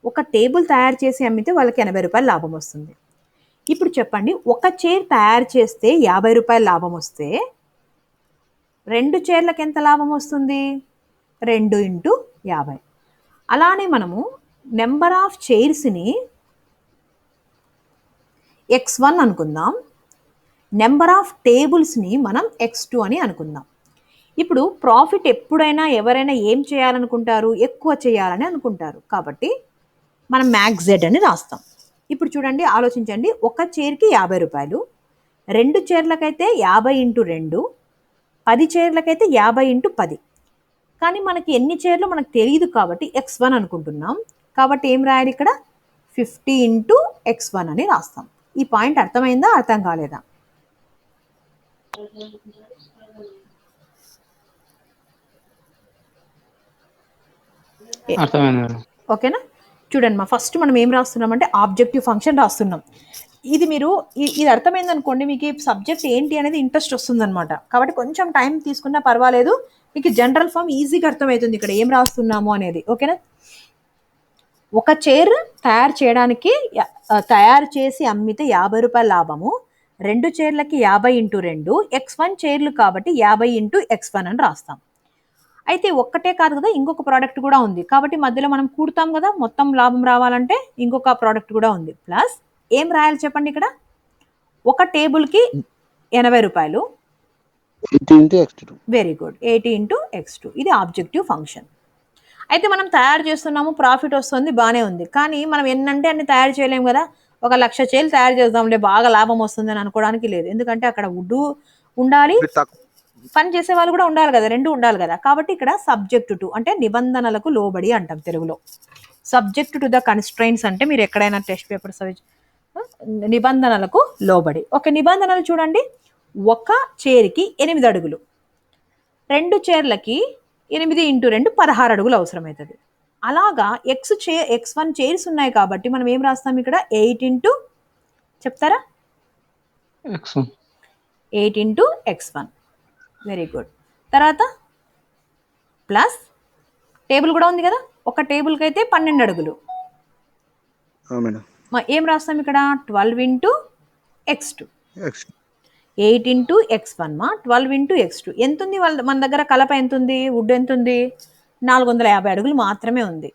ఒక టేబుల్ తయారు చేసి అమ్మితే వాళ్ళకి 80 రూపాయల లాభం వస్తుంది. ఇప్పుడు చెప్పండి, ఒక చైర్ తయారు చేస్తే 50 రూపాయల లాభం వస్తే 2 చైర్లకు ఎంత లాభం వస్తుంది? 2 ఇంటూ 50. అలానే మనము నెంబర్ ఆఫ్ చైర్స్ని x1 అనుకుందాం. నెంబర్ ఆఫ్ టేబుల్స్ని మనం x2 అని అనుకుందాం. ఇప్పుడు ప్రాఫిట్ ఎప్పుడైనా ఎవరైనా ఏం చేయాలనుకుంటారు? ఎక్కువ చేయాలని అనుకుంటారు. కాబట్టి మనం మ్యాక్స్ జెడ్ అని రాస్తాం. ఇప్పుడు చూడండి, ఆలోచించండి. ఒక చైర్కి 50 రూపాయలు, 2 చైర్లకైతే 50 ఇంటూ 2, 10 చైర్లకైతే 50 ఇంటూ 10. కానీ మనకి ఎన్ని చైర్లు మనకు తెలియదు కాబట్టి x1 అనుకుంటున్నాం. కాబట్టి ఏం రాయాలి ఇక్కడ? 50 ఇంటూ x1 అని రాస్తాం. ఈ పాయింట్ అర్థమైందా? అర్థం కాలేదా? అర్థమైంది. ఓకేనా? చూడండి మా, ఫస్ట్ మనం ఏం రాస్తున్నాం అంటే ఆబ్జెక్టివ్ ఫంక్షన్ రాస్తున్నాం. ఇది మీరు ఇది అర్థమైంది అనుకోండి, మీకు ఈ సబ్జెక్ట్ ఏంటి అనేది ఇంట్రెస్ట్ వస్తుందన్నమాట. కాబట్టి కొంచెం టైం తీసుకున్నా పర్వాలేదు, మీకు జనరల్ ఫామ్ ఈజీగా అర్థమవుతుంది ఇక్కడ ఏం రాస్తున్నాము అనేది. ఓకేనా? ఒక చైర్ తయారు చేయడానికి తయారు చేసి అమ్మితే 50 రూపాయల లాభము. 2 చైర్లకి 50 ఇంటూ 2, x1 చైర్లు కాబట్టి 50 ఇంటూ x1 అని రాస్తాం. అయితే ఒక్కటే కాదు కదా, ఇంకొక ప్రోడక్ట్ కూడా ఉంది. కాబట్టి మధ్యలో మనం కూడతాం కదా, మొత్తం లాభం రావాలంటే ఇంకొక ప్రోడక్ట్ కూడా ఉంది. ప్లస్ ఏం రాయాలి చెప్పండి ఇక్కడ? ఒక టేబుల్కి 80 రూపాయలు. 80 into x2. Very good, 80 into x2. ఇది ఆబ్జెక్టివ్ ఫంక్షన్. అయితే మనం తయారు చేస్తున్నాము, ప్రాఫిట్ వస్తుంది, బాగానే ఉంది. కానీ మనం ఎన్నంటే అన్ని తయారు చేయలేము కదా. 1,00,000 చైర్లు తయారు చేద్దాంలే, బాగా లాభం వస్తుందని అనుకోవడానికి లేదు. ఎందుకంటే అక్కడ వుడ్ ఉండాలి, పని చేసే వాళ్ళు కూడా ఉండాలి కదా, రెండు ఉండాలి కదా. కాబట్టి ఇక్కడ సబ్జెక్ట్ టు అంటే నిబంధనలకు లోబడి అంటాం తెలుగులో. సబ్జెక్ట్ టు ద కన్స్ట్రైన్స్ అంటే మీరు ఎక్కడైనా టెస్ట్ పేపర్స్ నిబంధనలకు లోబడి. ఒక నిబంధనలు చూడండి, ఒక చైర్కి 8 అడుగులు, 2 చైర్లకి 8 ఇంటూ 2 16 అడుగులు అవసరమవుతుంది. అలాగా x1 చైర్స్ ఉన్నాయి కాబట్టి మనం ఏం రాస్తాం ఇక్కడ? 8 ఇంటూ చెప్తారా? x1. 8 into x1. Very good. తర్వాత ప్లస్ టేబుల్ కూడా ఉంది కదా, ఒక టేబుల్కి అయితే 12 అడుగులు. ఏం రాస్తాం ఇక్కడ? 12 ఇంటూ x2. 8 ఇంటూ x1 మా, 12 ఇంటూ x2. ఎంత ఉంది మన దగ్గర? కలప ఎంత ఉంది? వుడ్ ఎంత ఉంది? 450 అడుగులు మాత్రమే ఉంది.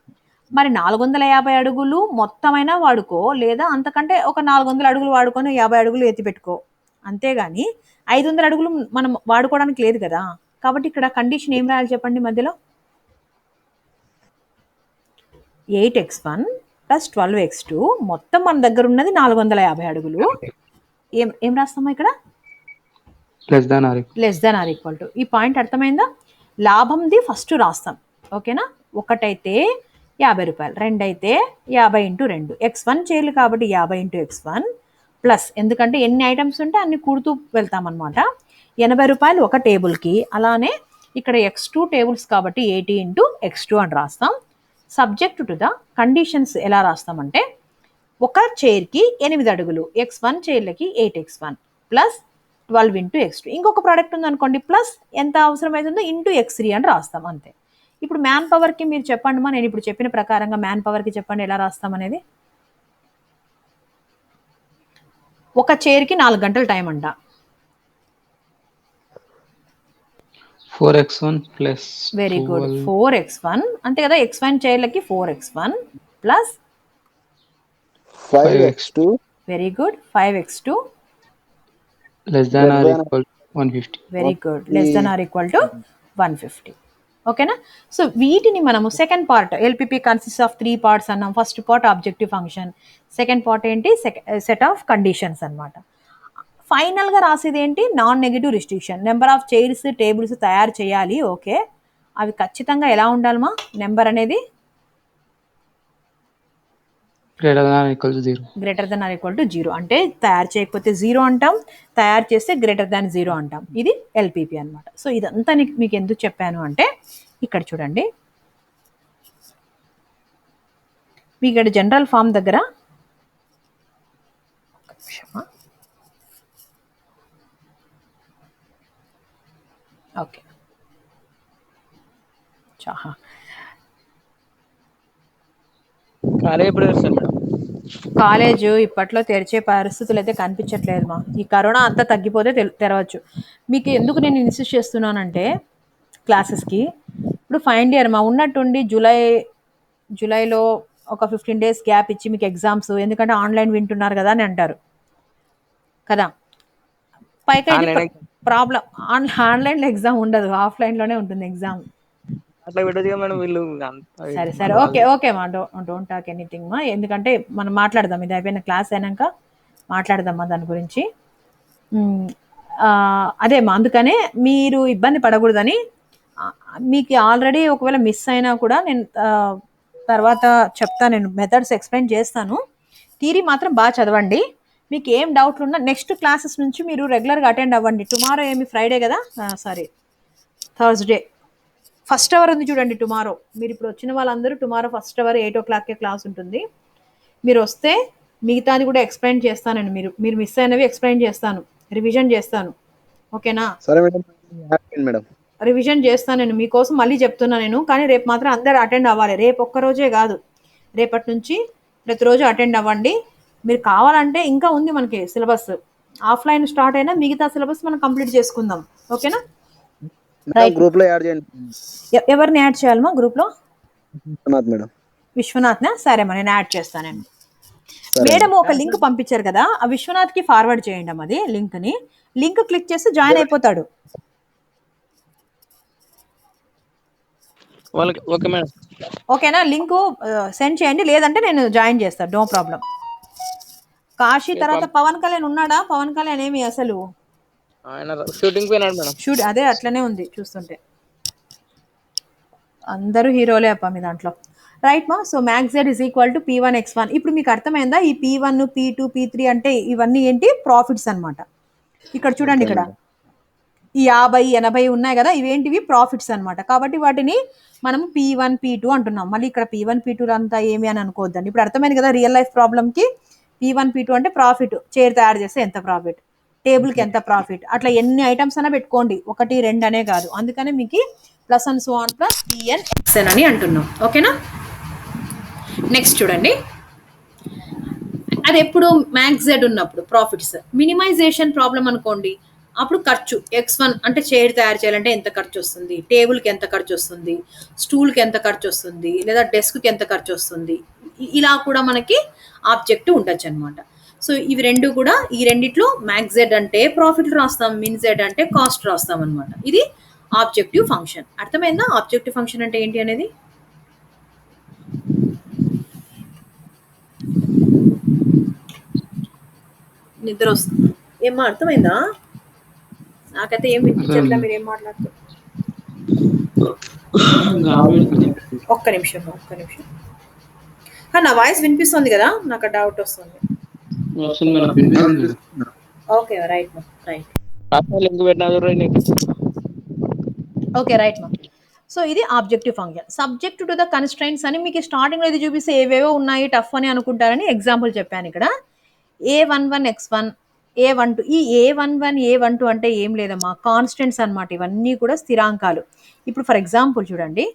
మరి 450 అడుగులు మొత్తమైనా వాడుకో, లేదా అంతకంటే ఒక 400 అడుగులు వాడుకొని 50 అడుగులు ఎత్తి పెట్టుకో. అంతేగాని 500 అడుగులు మనం వాడుకోవడానికి లేదు కదా. కాబట్టి ఇక్కడ కండిషన్ ఏం రాయాలి చెప్పండి మధ్యలో? 8x1 ప్లస్ 12x2 మొత్తం మన దగ్గర ఉన్నది 450 అడుగులు. ఏం రాస్తామా ఇక్కడ? Less than or equal to. ఈ పాయింట్ అర్థమైందా? లాభంది ఫస్ట్ రాస్తాం. ఓకేనా? ఒకటైతే 50 రూపాయలు, 2 అయితే 50 ఇంటూ 2, x1 చైర్లు కాబట్టి 50 ఇంటూ x1 ప్లస్, ఎందుకంటే ఎన్ని ఐటమ్స్ ఉంటే అన్ని కూడుతూ వెళ్తామన్నమాట. 80 రూపాయలు ఒక టేబుల్కి. అలానే ఇక్కడ x2 టేబుల్స్ కాబట్టి 80 ఇంటూ x2 అని రాస్తాం. సబ్జెక్ట్ టు ద కండిషన్స్ ఎలా రాస్తామంటే ఒక చైర్కి 8 అడుగులు, x1 చైర్లకి 8x1 plus 12 into x2. ఇంకొక ప్రోడక్ట్ ఉందనుకోండి, ప్లస్ ఎంత అవసరం అవుతుందో ఇంటూ x3 అని రాస్తాం అంతే. ఇప్పుడు మ్యాన్ పవర్కి మీరు చెప్పండి మా, నేను ఇప్పుడు చెప్పిన ప్రకారంగా మ్యాన్ పవర్కి చెప్పండి ఎలా రాస్తాం అనేది. ఒక చైర్కి 4 గంటల టైం అంట. 4x1 plus very good 12 4x1 అంతే కదా, x1 చైర్లకి 4x1 plus 5x2 very good 5x2 less than or equal to 150. Very good less than or equal to 150. ఓకేనా. సో వీటిని మనము second part LPP consist of 3 parts అన్నాం. First part objective function, second part ఏంటి set of conditions అనమాట. ఫైనల్గా రాసేది ఏంటి non negative restriction. Number of chairs tables తయారు చేయాలి, ఓకే. అవి ఖచ్చితంగా ఎలా ఉండాలమ్మా నెంబర్ అనేది Greater than or equal to 0. Greater than or equal to 0 అంటే తయారు చేయకపోతే 0 అంటాం, తయారు చేస్తే గ్రేటర్ దాన్ 0 అంటాం. ఇది ఎల్పిపి అనమాట. సో ఇదంతా మీకు ఎందుకు చెప్పాను అంటే ఇక్కడ చూడండి, మీకు ఇక్కడ జనరల్ ఫామ్ దగ్గర ఓకే చాహా కాలేజ్ ఇప్పట్లో తెరిచే పరిస్థితులు అయితే కనిపించట్లేదు మా. ఈ కరోనా అంతా తగ్గిపోతే తెరవచ్చు. మీకు ఎందుకు నేను ఇన్సిస్ట్ చేస్తున్నానంటే క్లాసెస్కి ఇప్పుడు ఫైనల్ ఇయర్ మా ఉన్నట్టుండి జూలైలో ఒక 15 days గ్యాప్ ఇచ్చి మీకు ఎగ్జామ్స్, ఎందుకంటే ఆన్లైన్ వింటున్నారు కదా అని అంటారు కదా. పైగా ఇది ప్రాబ్లం, ఆన్లైన్లో ఎగ్జామ్ ఉండదు, ఆఫ్లైన్లోనే ఉంటుంది ఎగ్జామ్. సరే సరే ఓకే ఓకే మా, డోంట్ టాక్ ఎనీథింగ్ మా, ఎందుకంటే మనం మాట్లాడదాం, ఇది అయిపోయిన క్లాస్ అయినాక మాట్లాడదామా దాని గురించి. అదే మా, అందుకనే మీరు ఇబ్బంది పడకూడదని. మీకు ఆల్రెడీ ఒకవేళ మిస్ అయినా కూడా నేను తర్వాత చెప్తాను, నేను మెథడ్స్ ఎక్స్ప్లెయిన్ చేస్తాను. థియరీ మాత్రం బాగా చదవండి. మీకు ఏం డౌట్లు ఉన్నా నెక్స్ట్ క్లాసెస్ నుంచి మీరు రెగ్యులర్గా అటెండ్ అవ్వండి. టుమారో ఏమి ఫ్రైడే కదా, సారీ థర్స్డే, ఫస్ట్ అవర్ ఉంది చూడండి టుమారో. మీరు ఇప్పుడు వచ్చిన వాళ్ళందరూ టుమారో ఫస్ట్ అవర్ 8 o'clockకే క్లాస్ ఉంటుంది. మీరు వస్తే మిగతాది కూడా ఎక్స్ప్లెయిన్ చేస్తానండి. మీరు మిస్ అయినవి ఎక్స్ప్లెయిన్ చేస్తాను, రివిజన్ చేస్తాను, ఓకేనా. సరే మేడం. రివిజన్ చేస్తాను నేను మీకోసం, మళ్ళీ చెప్తున్నా నేను. కానీ రేపు మాత్రం అందరు అటెండ్ అవ్వాలి. రేపు ఒక్కరోజే కాదు, రేపటి నుంచి ప్రతిరోజు అటెండ్ అవ్వండి. మీరు కావాలంటే ఇంకా ఉంది మనకి సిలబస్, ఆఫ్లైన్ స్టార్ట్ అయినా మిగతా సిలబస్ మనం కంప్లీట్ చేసుకుందాం, ఓకేనా. గ్రూప్ లో యాడ్ చేయండి. ఎవరిని యాడ్ చేయాలమ్మా గ్రూప్లో? మేడం విశ్వనాథ్నా? సరే అమ్మా, నేను యాడ్ చేస్తాను. మేడం ఒక లింక్ పంపించారు కదా, ఆ విశ్వనాథ్కి ఫార్వర్డ్ చేయండి అమ్మా. అది లింక్ క్లిక్ చేస్తే జాయిన్ అయిపోతాడు. ఓకేనా, లింక్ సెండ్ చేయండి, లేదంటే నేను జాయిన్ చేస్తాను, నో ప్రాబ్లం. కాశీ తర్వాత పవన్ కళ్యాణ్ ఉన్నాడా? పవన్ కళ్యాణ్ ఏమి అసలు షూట్ అదే అట్లనే ఉంది చూస్తుంటే, అందరూ హీరోలే అప్ప మీ దాంట్లో, రైట్ మా. So max Z is equal to P1x1. ఇప్పుడు మీకు అర్థమైందా ఈ P1 P2 P3 అంటే ఇవన్నీ ఏంటి? ప్రాఫిట్స్ అనమాట. ఇక్కడ చూడండి, ఇక్కడ ఈ 50 80 ఉన్నాయి కదా, ఇవేంటివి? ప్రాఫిట్స్ అనమాట. కాబట్టి వాటిని మనం P1 P2 అంటున్నాం. మళ్ళీ ఇక్కడ P1 P2 అంతా ఏమి అని అనుకోవద్దండి. ఇప్పుడు అర్థమైంది కదా రియల్ లైఫ్ ప్రాబ్లమ్కి. P1 P2 అంటే ప్రాఫిట్, చైర్ తయారు చేస్తే ఎంత ప్రాఫిట్, టేబుల్కి ఎంత ప్రాఫిట్, అట్లా ఎన్ని ఐటమ్స్ అయినా పెట్టుకోండి, 1 2 అనే కాదు. అందుకనే మీకు plus and so on plus PNXN అని అంటున్నాం, ఓకేనా. నెక్స్ట్ చూడండి, అది ఎప్పుడు మ్యాక్స్ జెడ్ ఉన్నప్పుడు ప్రాఫిట్స్. మినిమైజేషన్ ప్రాబ్లం అనుకోండి, అప్పుడు ఖర్చు X1 అంటే చైర్ తయారు చేయాలంటే ఎంత ఖర్చు వస్తుంది, టేబుల్కి ఎంత ఖర్చు వస్తుంది, స్టూల్కి ఎంత ఖర్చు వస్తుంది, లేదా డెస్క్కి ఎంత ఖర్చు వస్తుంది, ఇలా కూడా మనకి ఆబ్జెక్టివ్ ఉండొచ్చు అనమాట. సో ఇవి రెండు కూడా, ఈ రెండిట్లో మ్యాక్స్ జెడ్ అంటే ప్రాఫిట్ రాస్తాం, మిన్ జెడ్ అంటే కాస్ట్ రాస్తాం అనమాట. ఇది ఆబ్జెక్టివ్ ఫంక్షన్. అర్థమైందా ఆబ్జెక్టివ్ ఫంక్షన్ అంటే ఏంటి అనేది? నిద్ర వస్తుంది ఏమో, అర్థమైందా? నాకైతే ఏం వినిపించట్లే, మీరు ఏం మాట్లాడుతారు. ఒక్క నిమిషం. నా వాయిస్ వినిపిస్తుంది కదా, నాకు డౌట్ వస్తుంది. ఓకే రైట్ మా, ఓకే రైట్ మా. సో ఇది objective function. Subject to the constraints అని మీకు స్టార్టింగ్లో ఇది చూపిస్తే ఏవేవో ఉన్నాయి టఫ్ అని అనుకుంటారని ఎగ్జాంపుల్ చెప్పాను. ఇక్కడ A11X1 A12, ఈ A11 A12 అంటే ఏం లేదమ్మా, కాన్స్టెంట్స్ అనమాట. ఇవన్నీ కూడా స్థిరాంకాలు. ఇప్పుడు ఫర్ ఎగ్జాంపుల్ చూడండి,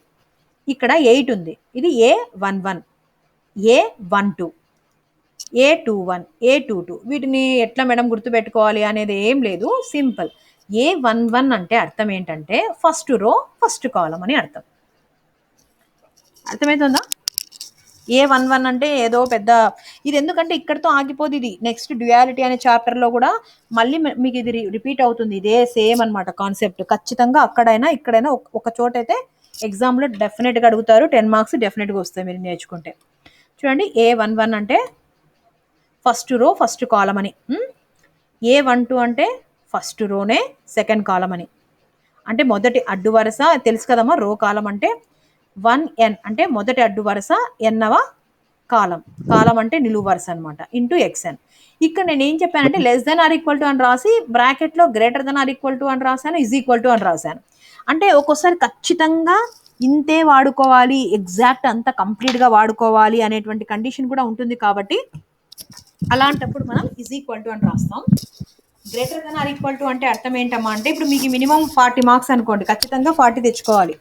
ఇక్కడ 8 ఉంది, ఇది A11 A12 A21 A22. వీటిని ఎట్లా మేడం గుర్తుపెట్టుకోవాలి అనేది ఏం లేదు, సింపుల్. A11 అంటే అర్థం ఏంటంటే ఫస్ట్ రో ఫస్ట్ కాలం అని అర్థం. అర్థమవుతుందా? A11 అంటే ఏదో పెద్ద ఇది, ఎందుకంటే ఇక్కడితో ఆగిపోదు. ఇది నెక్స్ట్ డ్యుయాలిటీ అనే చాప్టర్లో కూడా మళ్ళీ మీకు ఇది రిపీట్ అవుతుంది. ఇదే సేమ్ అనమాట కాన్సెప్ట్. ఖచ్చితంగా అక్కడైనా ఇక్కడైనా ఒక చోట అయితే ఎగ్జామ్లో డెఫినెట్గా అడుగుతారు. 10 మార్క్స్ డెఫినెట్గా వస్తాయి మీరు నేర్చుకుంటే. చూడండి, A11 అంటే ఫస్ట్ రో ఫస్ట్ కాలం అని. A12 అంటే ఫస్ట్ రోనే సెకండ్ కాలం అని. అంటే మొదటి అడ్డు వరుస తెలుసు కదమ్మా, రో కాలం అంటే 1n అంటే మొదటి అడ్డు వరుస ఎన్నవ కాలం. కాలం అంటే నిలువు వరుస అనమాట, ఇంటూ xn. ఇక్కడ నేను ఏం చెప్పానంటే less than or equal to అని రాసి బ్రాకెట్లో greater than or equal to అని రాశాను, ఈజ్ ఈక్వల్ టు అని రాశాను. అంటే ఒక్కోసారి ఖచ్చితంగా ఇంతే వాడుకోవాలి, ఎగ్జాక్ట్ అంతా కంప్లీట్గా వాడుకోవాలి అనేటువంటి కండిషన్ కూడా ఉంటుంది. కాబట్టి అలాంటప్పుడు మనం ఈజ్ ఈక్వల్ టు అని రాస్తాం. Greater than or equal to అంటే అర్థం ఏంటమ్మా అంటే, ఇప్పుడు మీకు మినిమం 40 మార్క్స్ అనుకోండి, ఖచ్చితంగా 40 తెచ్చుకోవాలి,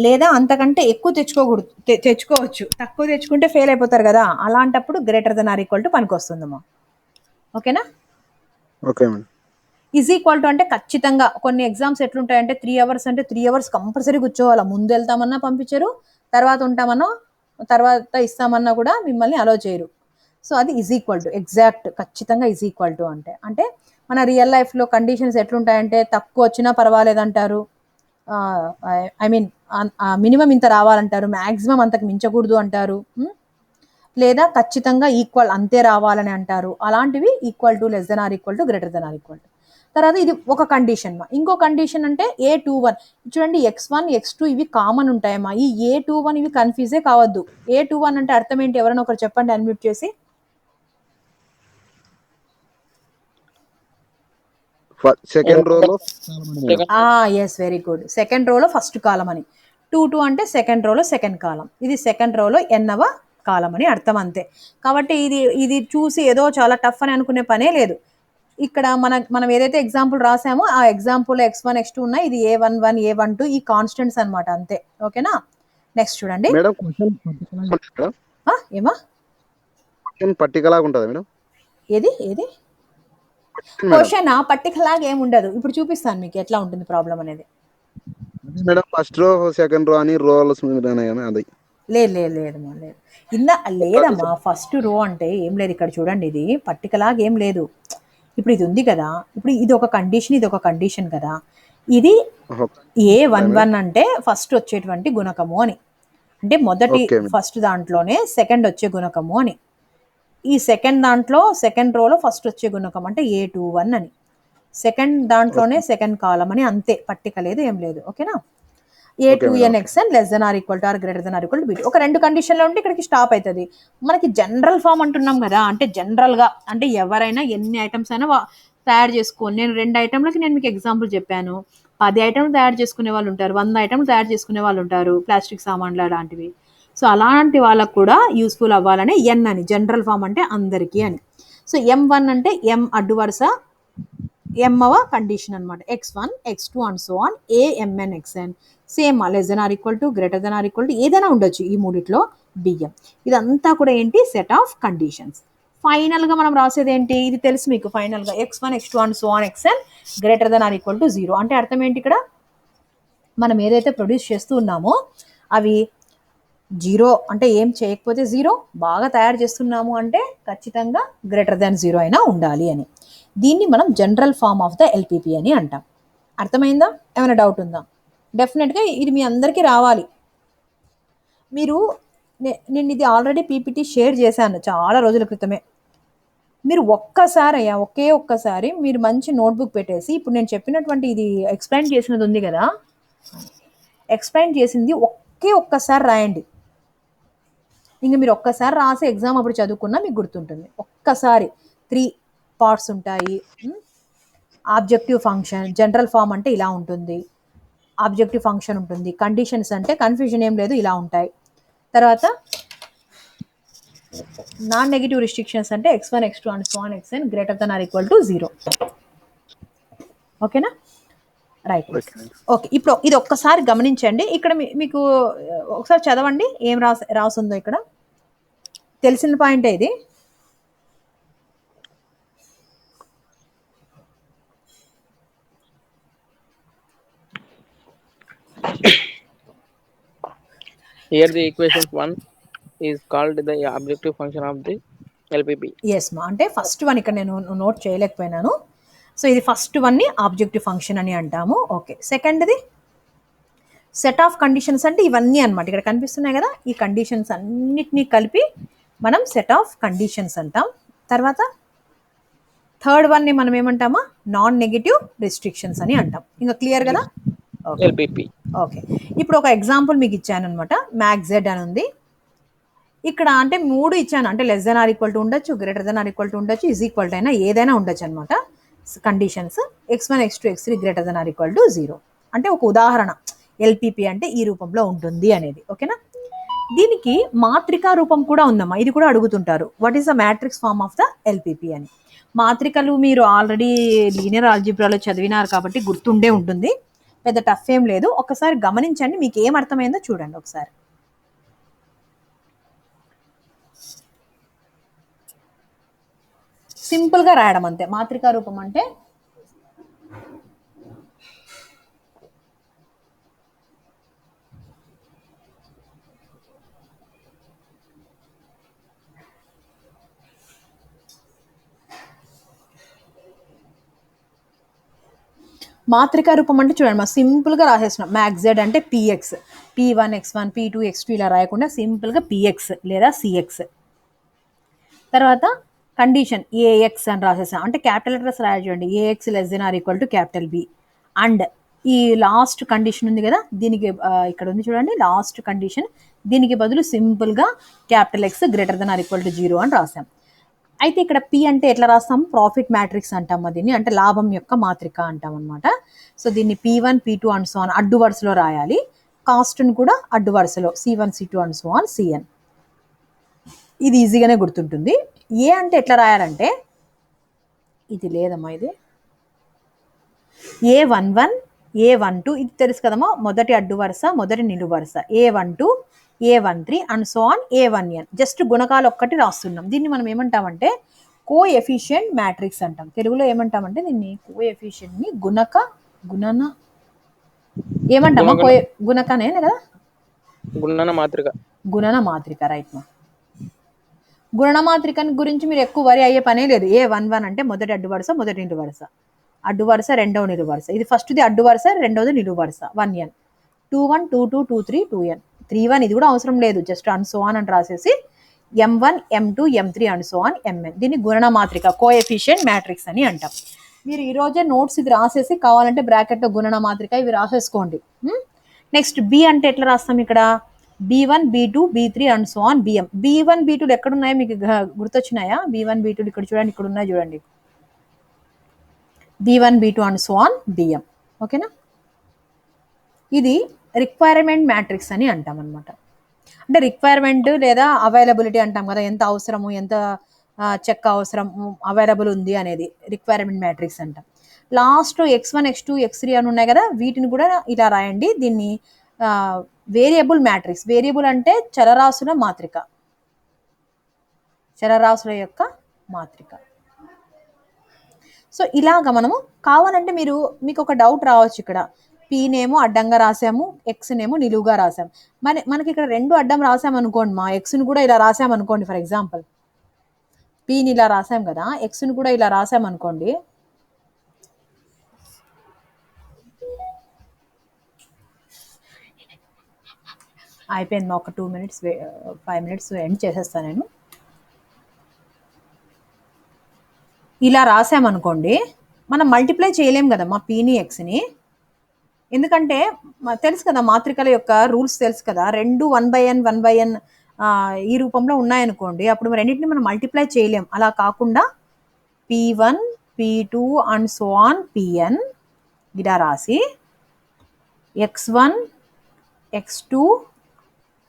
లేదా అంతకంటే ఎక్కువ తెచ్చుకోకూడదు. తెచ్చుకోవచ్చు, తక్కువ తెచ్చుకుంటే ఫెయిల్ అయిపోతారు కదా. అలాంటప్పుడు greater than or equal to పనికి వస్తుందమ్మా. ఓకేనా? Okay madam. Is equal to అంటే ఖచ్చితంగా కొన్ని ఎగ్జామ్స్ ఎట్లుంటాయంటే 3 అవర్స్ అంటే 3 అవర్స్ కంపల్సరీ కూర్చోవాలా. ముందు వెళ్తామన్నా పంపించరు, తర్వాత ఉంటామన్నా తర్వాత ఇస్తామన్నా కూడా మిమ్మల్ని అలో చేయరు. సో అది ఈజ్ ఈక్వల్ టు, ఎగ్జాక్ట్ ఖచ్చితంగా ఈజ్ ఈక్వల్ టు అంటే. అంటే మన రియల్ లైఫ్లో కండిషన్స్ ఎట్లుంటాయంటే తక్కువ వచ్చినా పర్వాలేదంటారు, ఐ మీన్ మినిమం ఇంత రావాలంటారు, మ్యాక్సిమం అంతకు మించకూడదు అంటారు, లేదా ఖచ్చితంగా ఈక్వల్ అంతే రావాలని అంటారు. అలాంటివి equal to, less than or equal to, greater than or equal to. తర్వాత ఇది ఒక కండిషన్. ఇంకో కండిషన్ అంటే A21. చూడండి, x1 x2 ఇవి కామన్ ఉంటాయమ్మా. ఈ A21 ఇవి కన్ఫ్యూజే కావద్దు. A21 అంటే అర్థం ఏంటి? ఎవరైనా ఒకరు చెప్పండి అన్మ్యూట్ చేసి. సెకండ్ రోలో ఎస్, వెరీ గుడ్. సెకండ్ రోలో ఫస్ట్ కాలం అని. 2 అంటే సెకండ్ రోలో సెకండ్ కాలం. ఇది సెకండ్ రోలో ఎన్నవ కాలం అని అర్థం, అంతే. కాబట్టి ఇది ఇది చూసి ఏదో చాలా టఫ్ అని అనుకునే పనే లేదు. ఇక్కడ మనం ఏదైతే ఎగ్జాంపుల్ రాసామో ఆ ఎగ్జాంపుల్ x1 x2 ఉన్నాయి. ఇది A11 A12 ఈ కాన్స్టెంట్స్ అనమాట, అంతే. ఓకేనా? నెక్స్ట్ చూడండి. మేడం ఏమా పట్టికలాగా ఉంటుందా మేడం? ఏది ఏది క్వశ్చన్ పర్టికులర్ లాగా ఏమి ఉండదు. ఇప్పుడు చూపిస్తాను మీకు ఎట్లా ఉంటుంది ప్రాబ్లం అనేది. Madam first row second row అని రోల్స్ అది లేదు లేదు లేదమ్మా, లేదు. లేదమ్మా, ఫస్ట్ రో అంటే ఏం లేదు. ఇక్కడ చూడండి, ఇది పర్టికులర్ ఏం లేదు. ఇప్పుడు ఇది ఉంది కదా, ఇప్పుడు ఇది ఒక కండిషన్, ఇది ఒక కండిషన్ కదా. ఇది A11 అంటే ఫస్ట్ వచ్చేటువంటి గుణకము అని, అంటే మొదటి ఫస్ట్ దాంట్లోనే సెకండ్ వచ్చే గుణకము అని. ఈ సెకండ్ దాంట్లో సెకండ్ రోలో ఫస్ట్ వచ్చే గుణకం అంటే A21 అని. సెకండ్ దాంట్లోనే సెకండ్ కాలం అని, అంతే. పట్టిక లేదు, ఏం లేదు. ఓకేనా? A2nxn less than or equal to or greater than or equal to B2. ఒక రెండు కండిషన్లో ఉంటే ఇక్కడికి స్టాప్ అవుతుంది. మనకి జనరల్ ఫామ్ అంటున్నాం కదా, అంటే జనరల్గా అంటే ఎవరైనా ఎన్ని ఐటమ్స్ అయినా తయారు చేసుకోవాలి. నేను 2 ఐటమ్లకి నేను మీకు ఎగ్జాంపుల్ చెప్పాను. 10 ఐటమ్లు తయారు చేసుకునే వాళ్ళు ఉంటారు, 100 ఐటమ్లు తయారు చేసుకునే వాళ్ళు ఉంటారు, ప్లాస్టిక్ సామాన్లు అలాంటివి. సో అలాంటి వాళ్ళకు కూడా యూస్ఫుల్ అవ్వాలని ఎన్ అని, జనరల్ ఫామ్ అంటే అందరికీ అని. సో M1 అంటే M అడ్డు వరుస ఎమ్వ కండిషన్ అనమాట. x1 x2 and so on AMN XN same less than or equal to, greater than or equal to, ఏదైనా ఉండొచ్చు ఈ మూడిట్లో బియ్యం. ఇదంతా కూడా ఏంటి? Set of conditions. ఫైనల్గా మనం రాసేది ఏంటి? ఇది తెలుసు మీకు. ఫైనల్గా x1 x2 and so on XN greater than or equal to 0 అంటే అర్థం ఏంటి? ఇక్కడ మనం ఏదైతే ప్రొడ్యూస్ చేస్తూ ఉన్నామో అవి 0 అంటే ఏం చేయకపోతే 0, బాగా తయారు చేస్తున్నాము అంటే ఖచ్చితంగా గ్రేటర్ దాన్ 0 అయినా ఉండాలి అని. దీన్ని మనం general form of the LPP అని అంటాం. అర్థమైందా? ఏమైనా డౌట్ ఉందా? డెఫినెట్గా ఇది మీ అందరికీ రావాలి. మీరు నేను ఇది ఆల్రెడీ PPT షేర్ చేశాను చాలా రోజుల క్రితమే. మీరు ఒక్కసారి మీరు మంచి నోట్బుక్ పెట్టేసి, ఇప్పుడు నేను చెప్పినటువంటి ఇది ఎక్స్ప్లెయిన్ చేసినది ఉంది కదా, ఎక్స్ప్లెయిన్ చేసింది ఒక్కసారి రాయండి. ఇంక మీరు ఒక్కసారి రాసి ఎగ్జామ్ అప్పుడు చదువుకున్నా మీకు గుర్తుంటుంది. ఒక్కసారి 3 పార్ట్స్ ఉంటాయి. ఆబ్జెక్టివ్ ఫంక్షన్, జనరల్ ఫామ్ అంటే ఇలా ఉంటుంది, ఆబ్జెక్టివ్ ఫంక్షన్ ఉంటుంది, కండిషన్స్ అంటే కన్ఫ్యూజన్ ఏం లేదు ఇలా ఉంటాయి. తర్వాత నాన్ నెగిటివ్ రిస్ట్రిక్షన్స్ అంటే x1 x2 and so on XN greater than or equal to 0. ఓకేనా? రైట్. ఓకే, ఇప్పుడు ఇది ఒక్కసారి గమనించండి. ఇక్కడ మీకు ఒకసారి చదవండి ఏం రాసుందో. ఇక్కడ తెలిసిన పాయింటే ఇది. Here the equation 1 is called the objective function of the LPP. Yes మా, అంటే ఫస్ట్ వన్ ఇక్కడ నేను నోట్ చేయలేకపోయినాను. సో ఇది ఫస్ట్ వన్ని ఆబ్జెక్టివ్ ఫంక్షన్ అని అంటాము. ఓకే, సెకండ్ది సెట్ ఆఫ్ కండిషన్స్ అంటే ఇవన్నీ అనమాట. ఇక్కడ కనిపిస్తున్నాయి కదా, ఈ కండిషన్స్ అన్నిటినీ కలిపి మనం సెట్ ఆఫ్ కండిషన్స్ అంటాం. తర్వాత థర్డ్ వన్ని మనం ఏమంటామా, నాన్ నెగటివ్ రిస్ట్రిక్షన్స్ అని అంటాం. ఇంకా క్లియర్ కదా? Okay LPP. ఓకే, ఇప్పుడు ఒక ఎగ్జాంపుల్ మీకు ఇచ్చాను అనమాట. మ్యాక్స్ జెడ్ అని ఉంది ఇక్కడ. అంటే 3 ఇచ్చాను, అంటే less than or equal to ఉండొచ్చు, greater than or equal to ఉండొచ్చు, ఈజ్ ఈక్వల్ టు అయినా ఏదైనా ఉండొచ్చు అనమాట. Conditions x1 x2 x3 greater than or equal to 0 అంటే ఒక ఉదాహరణ ఎల్పిపి అంటే ఈ రూపంలో ఉంటుంది అనేది. ఓకేనా? దీనికి మాత్రికా రూపం కూడా ఉందమ్మా, ఇది కూడా అడుగుతుంటారు. What is the matrix form of the LPP అని. మాత్రికలు మీరు ఆల్రెడీ లీనియర్ ఆల్జీబ్రాలో చదివినారు కాబట్టి గుర్తుండే ఉంటుంది, పెద్ద టఫ్ ఏం లేదు. ఒకసారి గమనించండి, మీకు ఏం అర్థమైందో చూడండి ఒకసారి. సింపుల్గా రాయడం అంతే. మాత్రికా రూపం అంటే మాత్రికా రూపం అంటే చూడండి, మా సింపుల్గా రాసేస్తున్నాం. మ్యాక్స్ జెడ్ అంటే px, P1 x1 P2 x2 ఇలా రాయకుండా సింపుల్గా పిఎక్స్ లేదా సిఎక్స్. తర్వాత కండిషన్ ఏఎక్స్ అని రాసేసాం, అంటే క్యాపిటల్ లెటర్స్ రాయాలి చూడండి. A X less than or equal to capital B. And ఈ లాస్ట్ కండిషన్ ఉంది కదా, దీనికి ఇక్కడ ఉంది చూడండి లాస్ట్ కండిషన్, దీనికి బదులు సింపుల్గా capital X greater than or equal to 0 అని రాసాం. అయితే ఇక్కడ పి అంటే ఎట్లా రాస్తాం, ప్రాఫిట్ మ్యాట్రిక్స్ అంటాం దీన్ని, అంటే లాభం యొక్క మాత్రిక అంటాం అనమాట. సో దీన్ని P1 P2 and so on అడ్డు వరుసలో రాయాలి, కాస్ట్ని కూడా అడ్డు వరుసలో C1 C2 and so on Cn. ఇది ఈజీగానే గుర్తుంటుంది. ఏ అంటే ఎట్లా రాయాలంటే, ఇది లేదమ్మా, ఇది A11 A12 ఇది తెలుసు కదమ్మా, మొదటి అడ్డు వరుస మొదటి నిలువు వరుస, A12 A13 and so on A1n. Just గుణకాలు ఒక్కటి రాస్తున్నాం. దీన్ని మనం ఏమంటామంటే కో ఎఫిషియంట్ మ్యాట్రిక్స్ అంటాం. తెలుగులో ఏమంటామంటే దీన్ని కో ఎఫిషియంట్ని గుణన ఏమంటామా, గుణకనే కదా, గుణన మాత్రిక. రైట్ మా. గుణన మాత్రిక గురించి మీరు ఎక్కువ వరి అయ్యే పనే లేదు. A11 అంటే మొదటి అడ్డు వరుస మొదటి నిలువు వరుస, అడ్డు వరుస రెండవ నిలువు వరుస, ఇది ఫస్ట్ది అడ్డు వరుస రెండవది నిలువు వరుస 1n, 21 22 23 2n, 31 ఇది కూడా అవసరం లేదు, జస్ట్ అండ్ సో ఆన్ అని రాసేసి M1 M2 M3 and so on Mn. దీన్ని గుణన మాత్రిక కోఎఫిషియంట్ మ్యాట్రిక్స్ అని అంటాం. మీరు ఈరోజే నోట్స్ ఇది రాసేసి కావాలంటే బ్రాకెట్లో గుణన మాత్రిక ఇవి రాసేసుకోండి. నెక్స్ట్ బి అంటే ఎట్లా రాస్తాం, ఇక్కడ B1 B2 B3 and so on Bm. B1 B2 ఎక్కడున్నాయో మీకు గుర్తొచ్చినాయా? B1 B2 ఇక్కడ చూడండి, ఇక్కడ ఉన్నాయి చూడండి, B1 B2 and so on Bm. ఓకేనా? ఇది రిక్వైర్మెంట్ మ్యాట్రిక్స్ అని అంటాం అనమాట. అంటే రిక్వైర్మెంట్ లేదా అవైలబిలిటీ అంటాం కదా, ఎంత అవసరము, ఎంత చెక్ అవసరం అవైలబుల్ ఉంది అనేది రిక్వైర్మెంట్ మ్యాట్రిక్స్ అంటాం. లాస్ట్ x1 x2 x3 అని ఉన్నాయి కదా, వీటిని కూడా ఇలా రాయండి. దీన్ని వేరియబుల్ మ్యాట్రిక్స్. వేరియబుల్ అంటే చలరాశుల మాత్రిక, చలరాశుల యొక్క మాత్రిక. సో ఇలాగ మనము కావాలంటే మీకు ఒక డౌట్ రావచ్చు, ఇక్కడ పీనేమో అడ్డంగా రాసాము, ఎక్స్నేమో నిలువుగా రాసాము. మనకి ఇక్కడ రెండు అడ్డం రాసామనుకోండి, మా ఎక్స్ని కూడా ఇలా రాసామనుకోండి. ఫర్ ఎగ్జాంపుల్ పీని ఇలా రాసాం కదా, ఎక్స్ని కూడా ఇలా రాసామనుకోండి. అయిపోయింది మా, ఒక 2 minutes 5 minutes ఎండ్ చేసేస్తాను నేను. ఇలా రాసామనుకోండి, మనం మల్టిప్లై చేయలేం కదా మా పీని ఎక్స్ని, ఎందుకంటే తెలుసు కదా మాత్రికల యొక్క రూల్స్ తెలుసు కదా, రెండు 1/n 1/n ఈ రూపంలో ఉన్నాయనుకోండి, అప్పుడు రెండింటిని మనం మల్టిప్లై చేయలేం. అలా కాకుండా P1 P2 and so on Pn ఇలా రాసి x1 x2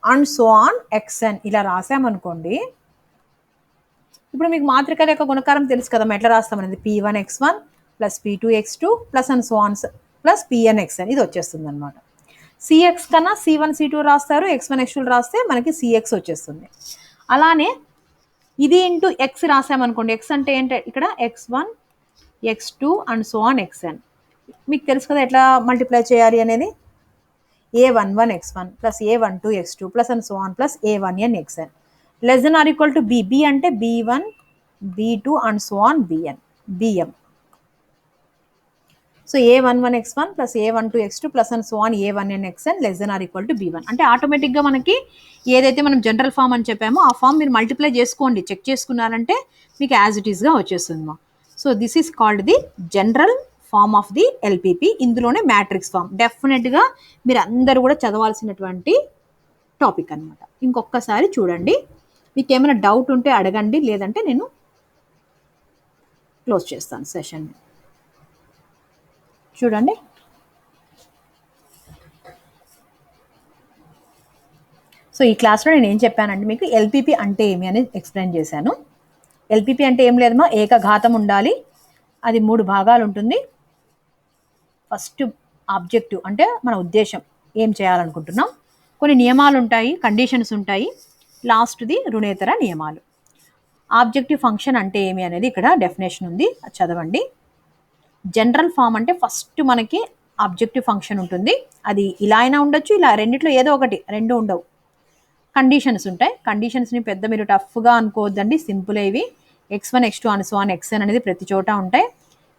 and so on xn ఇలా రాసామనుకోండి. ఇప్పుడు మీకు మాత్రికల యొక్క గుణకారం తెలుసు కదా, ఎట్లా రాస్తామనేది P1 x1 plus P2 x2 plus and so on plus Pn xn ఇది వచ్చేస్తుంది అనమాట. Cx కన్నా C1 C2 రాస్తారు, x1 x2 రాస్తే మనకి Cx వచ్చేస్తుంది. అలానే ఇది ఇంటూ x రాసామనుకోండి, x అంటే ఏంటి, ఇక్కడ x1 x2 and so on xn మీకు తెలుసు కదా ఎట్లా మల్టిప్లై చేయాలి అనేది. a11x1 plus a12x2 plus and so on plus a1n xn less than or equal to b. b అంటే b1 b2 and so on bm. So a11x1 plus a12x2 plus and so on a1n xn less than or equal to b1 అంటే ఆటోమేటిక్గా మనకి ఏదైతే మనం general form అని చెప్పామో ఆ form మీరు మల్టిప్లై చేసుకోండి, చెక్ చేసుకున్నారంటే మీకు యాజ్ ఇట్ ఈస్గా వచ్చేస్తుంది మా. So this is called the general form of the LPP. ఇందులోనే మ్యాట్రిక్స్ ఫామ్ డెఫినెట్గా మీరు అందరూ కూడా చదవాల్సినటువంటి టాపిక్ అనమాట. ఇంకొకసారి చూడండి, మీకు ఏమైనా డౌట్ ఉంటే అడగండి, లేదంటే నేను క్లోజ్ చేస్తాను సెషన్ని. చూడండి, సో ఈ క్లాస్లో నేను ఏం చెప్పానంటే మీకు ఎల్పిపి అంటే ఏమి అని ఎక్స్ప్లెయిన్ చేశాను. ఎల్పిపి అంటే ఏం లేదమ్మా, ఏకఘాతం ఉండాలి, అది 3 భాగాలు ఉంటుంది. ఫస్ట్ ఆబ్జెక్టివ్ అంటే మన ఉద్దేశం ఏం చేయాలనుకుంటున్నాం, కొన్ని నియమాలు ఉంటాయి, కండిషన్స్ ఉంటాయి, లాస్ట్ది రుణేతర నియమాలు. ఆబ్జెక్టివ్ ఫంక్షన్ అంటే ఏమి అనేది ఇక్కడ డెఫినేషన్ ఉంది, అది చదవండి. జనరల్ ఫామ్ అంటే ఫస్ట్ మనకి ఆబ్జెక్టివ్ ఫంక్షన్ ఉంటుంది, అది ఇలా అయినా ఉండొచ్చు, ఇలా రెండిట్లో ఏదో ఒకటి, రెండు ఉండవు. కండిషన్స్ ఉంటాయి, కండిషన్స్ని పెద్ద మీరు టఫ్గా అనుకోవద్దండి, సింపుల్. ఇవి x1 x2 and so on xn అనేది ప్రతి చోట ఉంటాయి.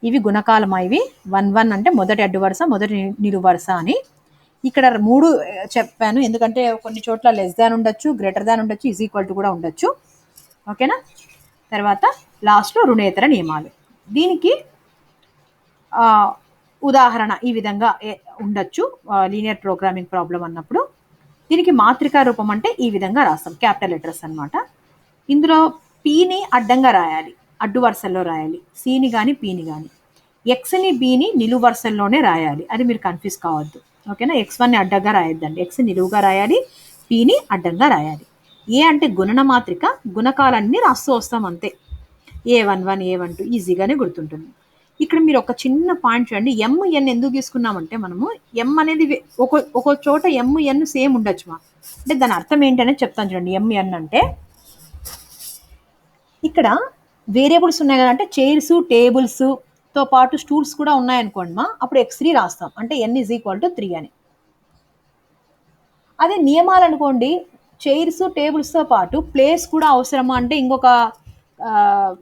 ఇవి గుణకాలమా, ఇవి 1 1 అంటే మొదటి అడ్డు వరుస, మొదటి నిలువు వరుస అని. ఇక్కడ 3 చెప్పాను ఎందుకంటే కొన్ని చోట్ల లెస్ దాన్ ఉండొచ్చు, గ్రేటర్ దాన్ ఉండొచ్చు, ఈజ్ ఈక్వల్ టు కూడా ఉండొచ్చు. ఓకేనా. తర్వాత లాస్ట్లో రుణేతర నియమాలు. దీనికి ఉదాహరణ ఈ విధంగా ఉండొచ్చు, లీనియర్ ప్రోగ్రామింగ్ ప్రాబ్లం అన్నప్పుడు. దీనికి మాత్రికా రూపం అంటే ఈ విధంగా రాస్తాం, క్యాపిటల్ లెటర్స్ అనమాట. ఇందులో పీని అడ్డంగా రాయాలి, అడ్డు వరుసల్లో రాయాలి, సిని కానీ పీని కానీ. ఎక్స్ని బీని నిలువు వరుసల్లోనే రాయాలి, అది మీరు కన్ఫ్యూజ్ కావద్దు. ఓకేనా. x1ని అడ్డంగా రాయొద్దండి, x నిలువుగా రాయాలి, పీని అడ్డంగా రాయాలి. ఏ అంటే గుణన మాత్రిక, గుణకాలన్నీ రాస్తూ వస్తాం అంతే. a11 a12 ఈజీగానే గుర్తుంటుంది. ఇక్కడ మీరు ఒక చిన్న పాయింట్ చూడండి, m,n ఎందుకు తీసుకున్నామంటే మనము m అనేది ఒక్కో చోట m,n సేమ్ ఉండొచ్చు మా, అంటే దాని అర్థం ఏంటనేది చెప్తాను చూడండి. m,n అంటే ఇక్కడ వేరియబుల్స్ ఉన్నాయి కదా, అంటే చైర్స్ టేబుల్స్తో పాటు స్టూల్స్ కూడా ఉన్నాయనుకోండి మా, అప్పుడు x3 రాస్తాం, అంటే n = 3 అని. అదే నియమాలు అనుకోండి, చైర్స్ టేబుల్స్తో పాటు ప్లేస్ కూడా అవసరమా అంటే ఇంకొక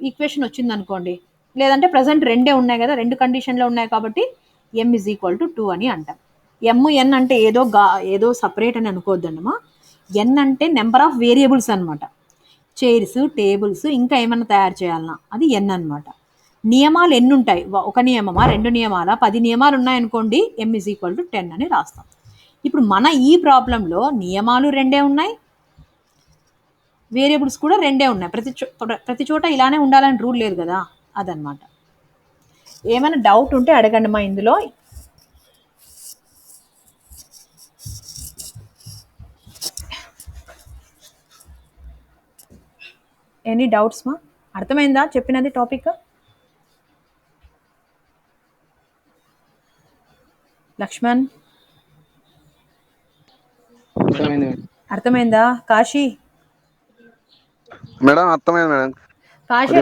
ఈక్వేషన్ వచ్చింది అనుకోండి, లేదంటే ప్రజెంట్ రెండే ఉన్నాయి కదా, రెండు కండిషన్లో ఉన్నాయి కాబట్టి m = 2 అని అంటాం. m,n అంటే ఏదో సపరేట్ అని అనుకోవద్దమ్మా, n అంటే నెంబర్ ఆఫ్ వేరియబుల్స్ అనమాట. చైర్స్ టేబుల్స్ ఇంకా ఏమన్నా తయారు చేయాలన్నా అది n అనమాట. నియమాలు ఎన్ని ఉంటాయి, ఒక నియమమా, 2 నియమాలా, 10 నియమాలు ఉన్నాయనుకోండి, m = 10 అని రాస్తాం. ఇప్పుడు మన ఈ ప్రాబ్లంలో నియమాలు 2 ఉన్నాయి, వేరియబుల్స్ కూడా 2 ఉన్నాయి. ప్రతి చోట ఇలానే ఉండాలని రూల్ లేదు కదా, అదనమాట. ఏమైనా డౌట్ ఉంటే అడగండి మా. ఇందులో ఎనీ డౌట్స్ మా? అర్థమైందా చెప్పినది టాపిక్? లక్ష్మణ్ అర్థమైందా? కాశీ మేడం అర్థమైంది మేడం. కాశీ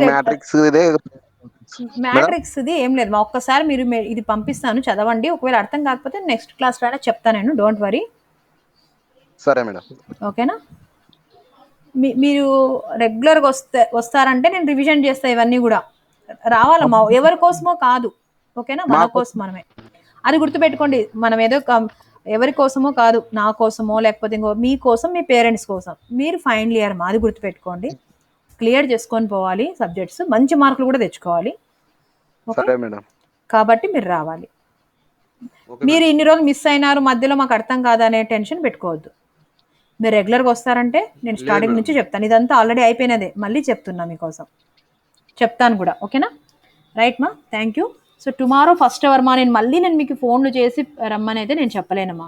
మ్యాట్రిక్స్ది ఏం లేదు మా, ఒక్కసారి మీరు ఇది పంపిస్తాను చదవండి, ఒకవేళ అర్థం కాకపోతే నెక్స్ట్ క్లాస్ రాడా చెప్తాను నేను, డోంట్ వరీ. సరే మేడం. ఓకేనా. మీరు రెగ్యులర్గా వస్తారంటే నేను రివిజన్ చేస్తా, ఇవన్నీ కూడా రావాలమ్మా, ఎవరి కోసమో కాదు. ఓకేనా, మన కోసం మనమే, అది గుర్తుపెట్టుకోండి. మనం ఏదో ఎవరి కోసమో కాదు, నా కోసమో లేకపోతే ఇంకో మీ కోసం, మీ పేరెంట్స్ కోసం. మీరు ఫైనల్ ఇయర్ మా, అది గుర్తుపెట్టుకోండి. క్లియర్ చేసుకొని పోవాలి సబ్జెక్ట్స్, మంచి మార్కులు కూడా తెచ్చుకోవాలి. సరే మేడం. కాబట్టి మీరు రావాలి. మీరు ఇన్ని రోజులు మిస్ అయినారు, మధ్యలో మాకు అర్థం కాదా అనే టెన్షన్ పెట్టుకోవద్దు. మీరు రెగ్యులర్గా వస్తారంటే నేను స్టార్టింగ్ నుంచి చెప్తాను, ఇదంతా ఆల్రెడీ అయిపోయినదే, మళ్ళీ చెప్తున్నా మీకోసం, చెప్తాను కూడా. ఓకేనా, రైట్ మా, thank you. So tomorrow 1st hour మా, నేను మీకు ఫోన్లు చేసి రమ్మని అయితే నేను చెప్పలేనమ్మా.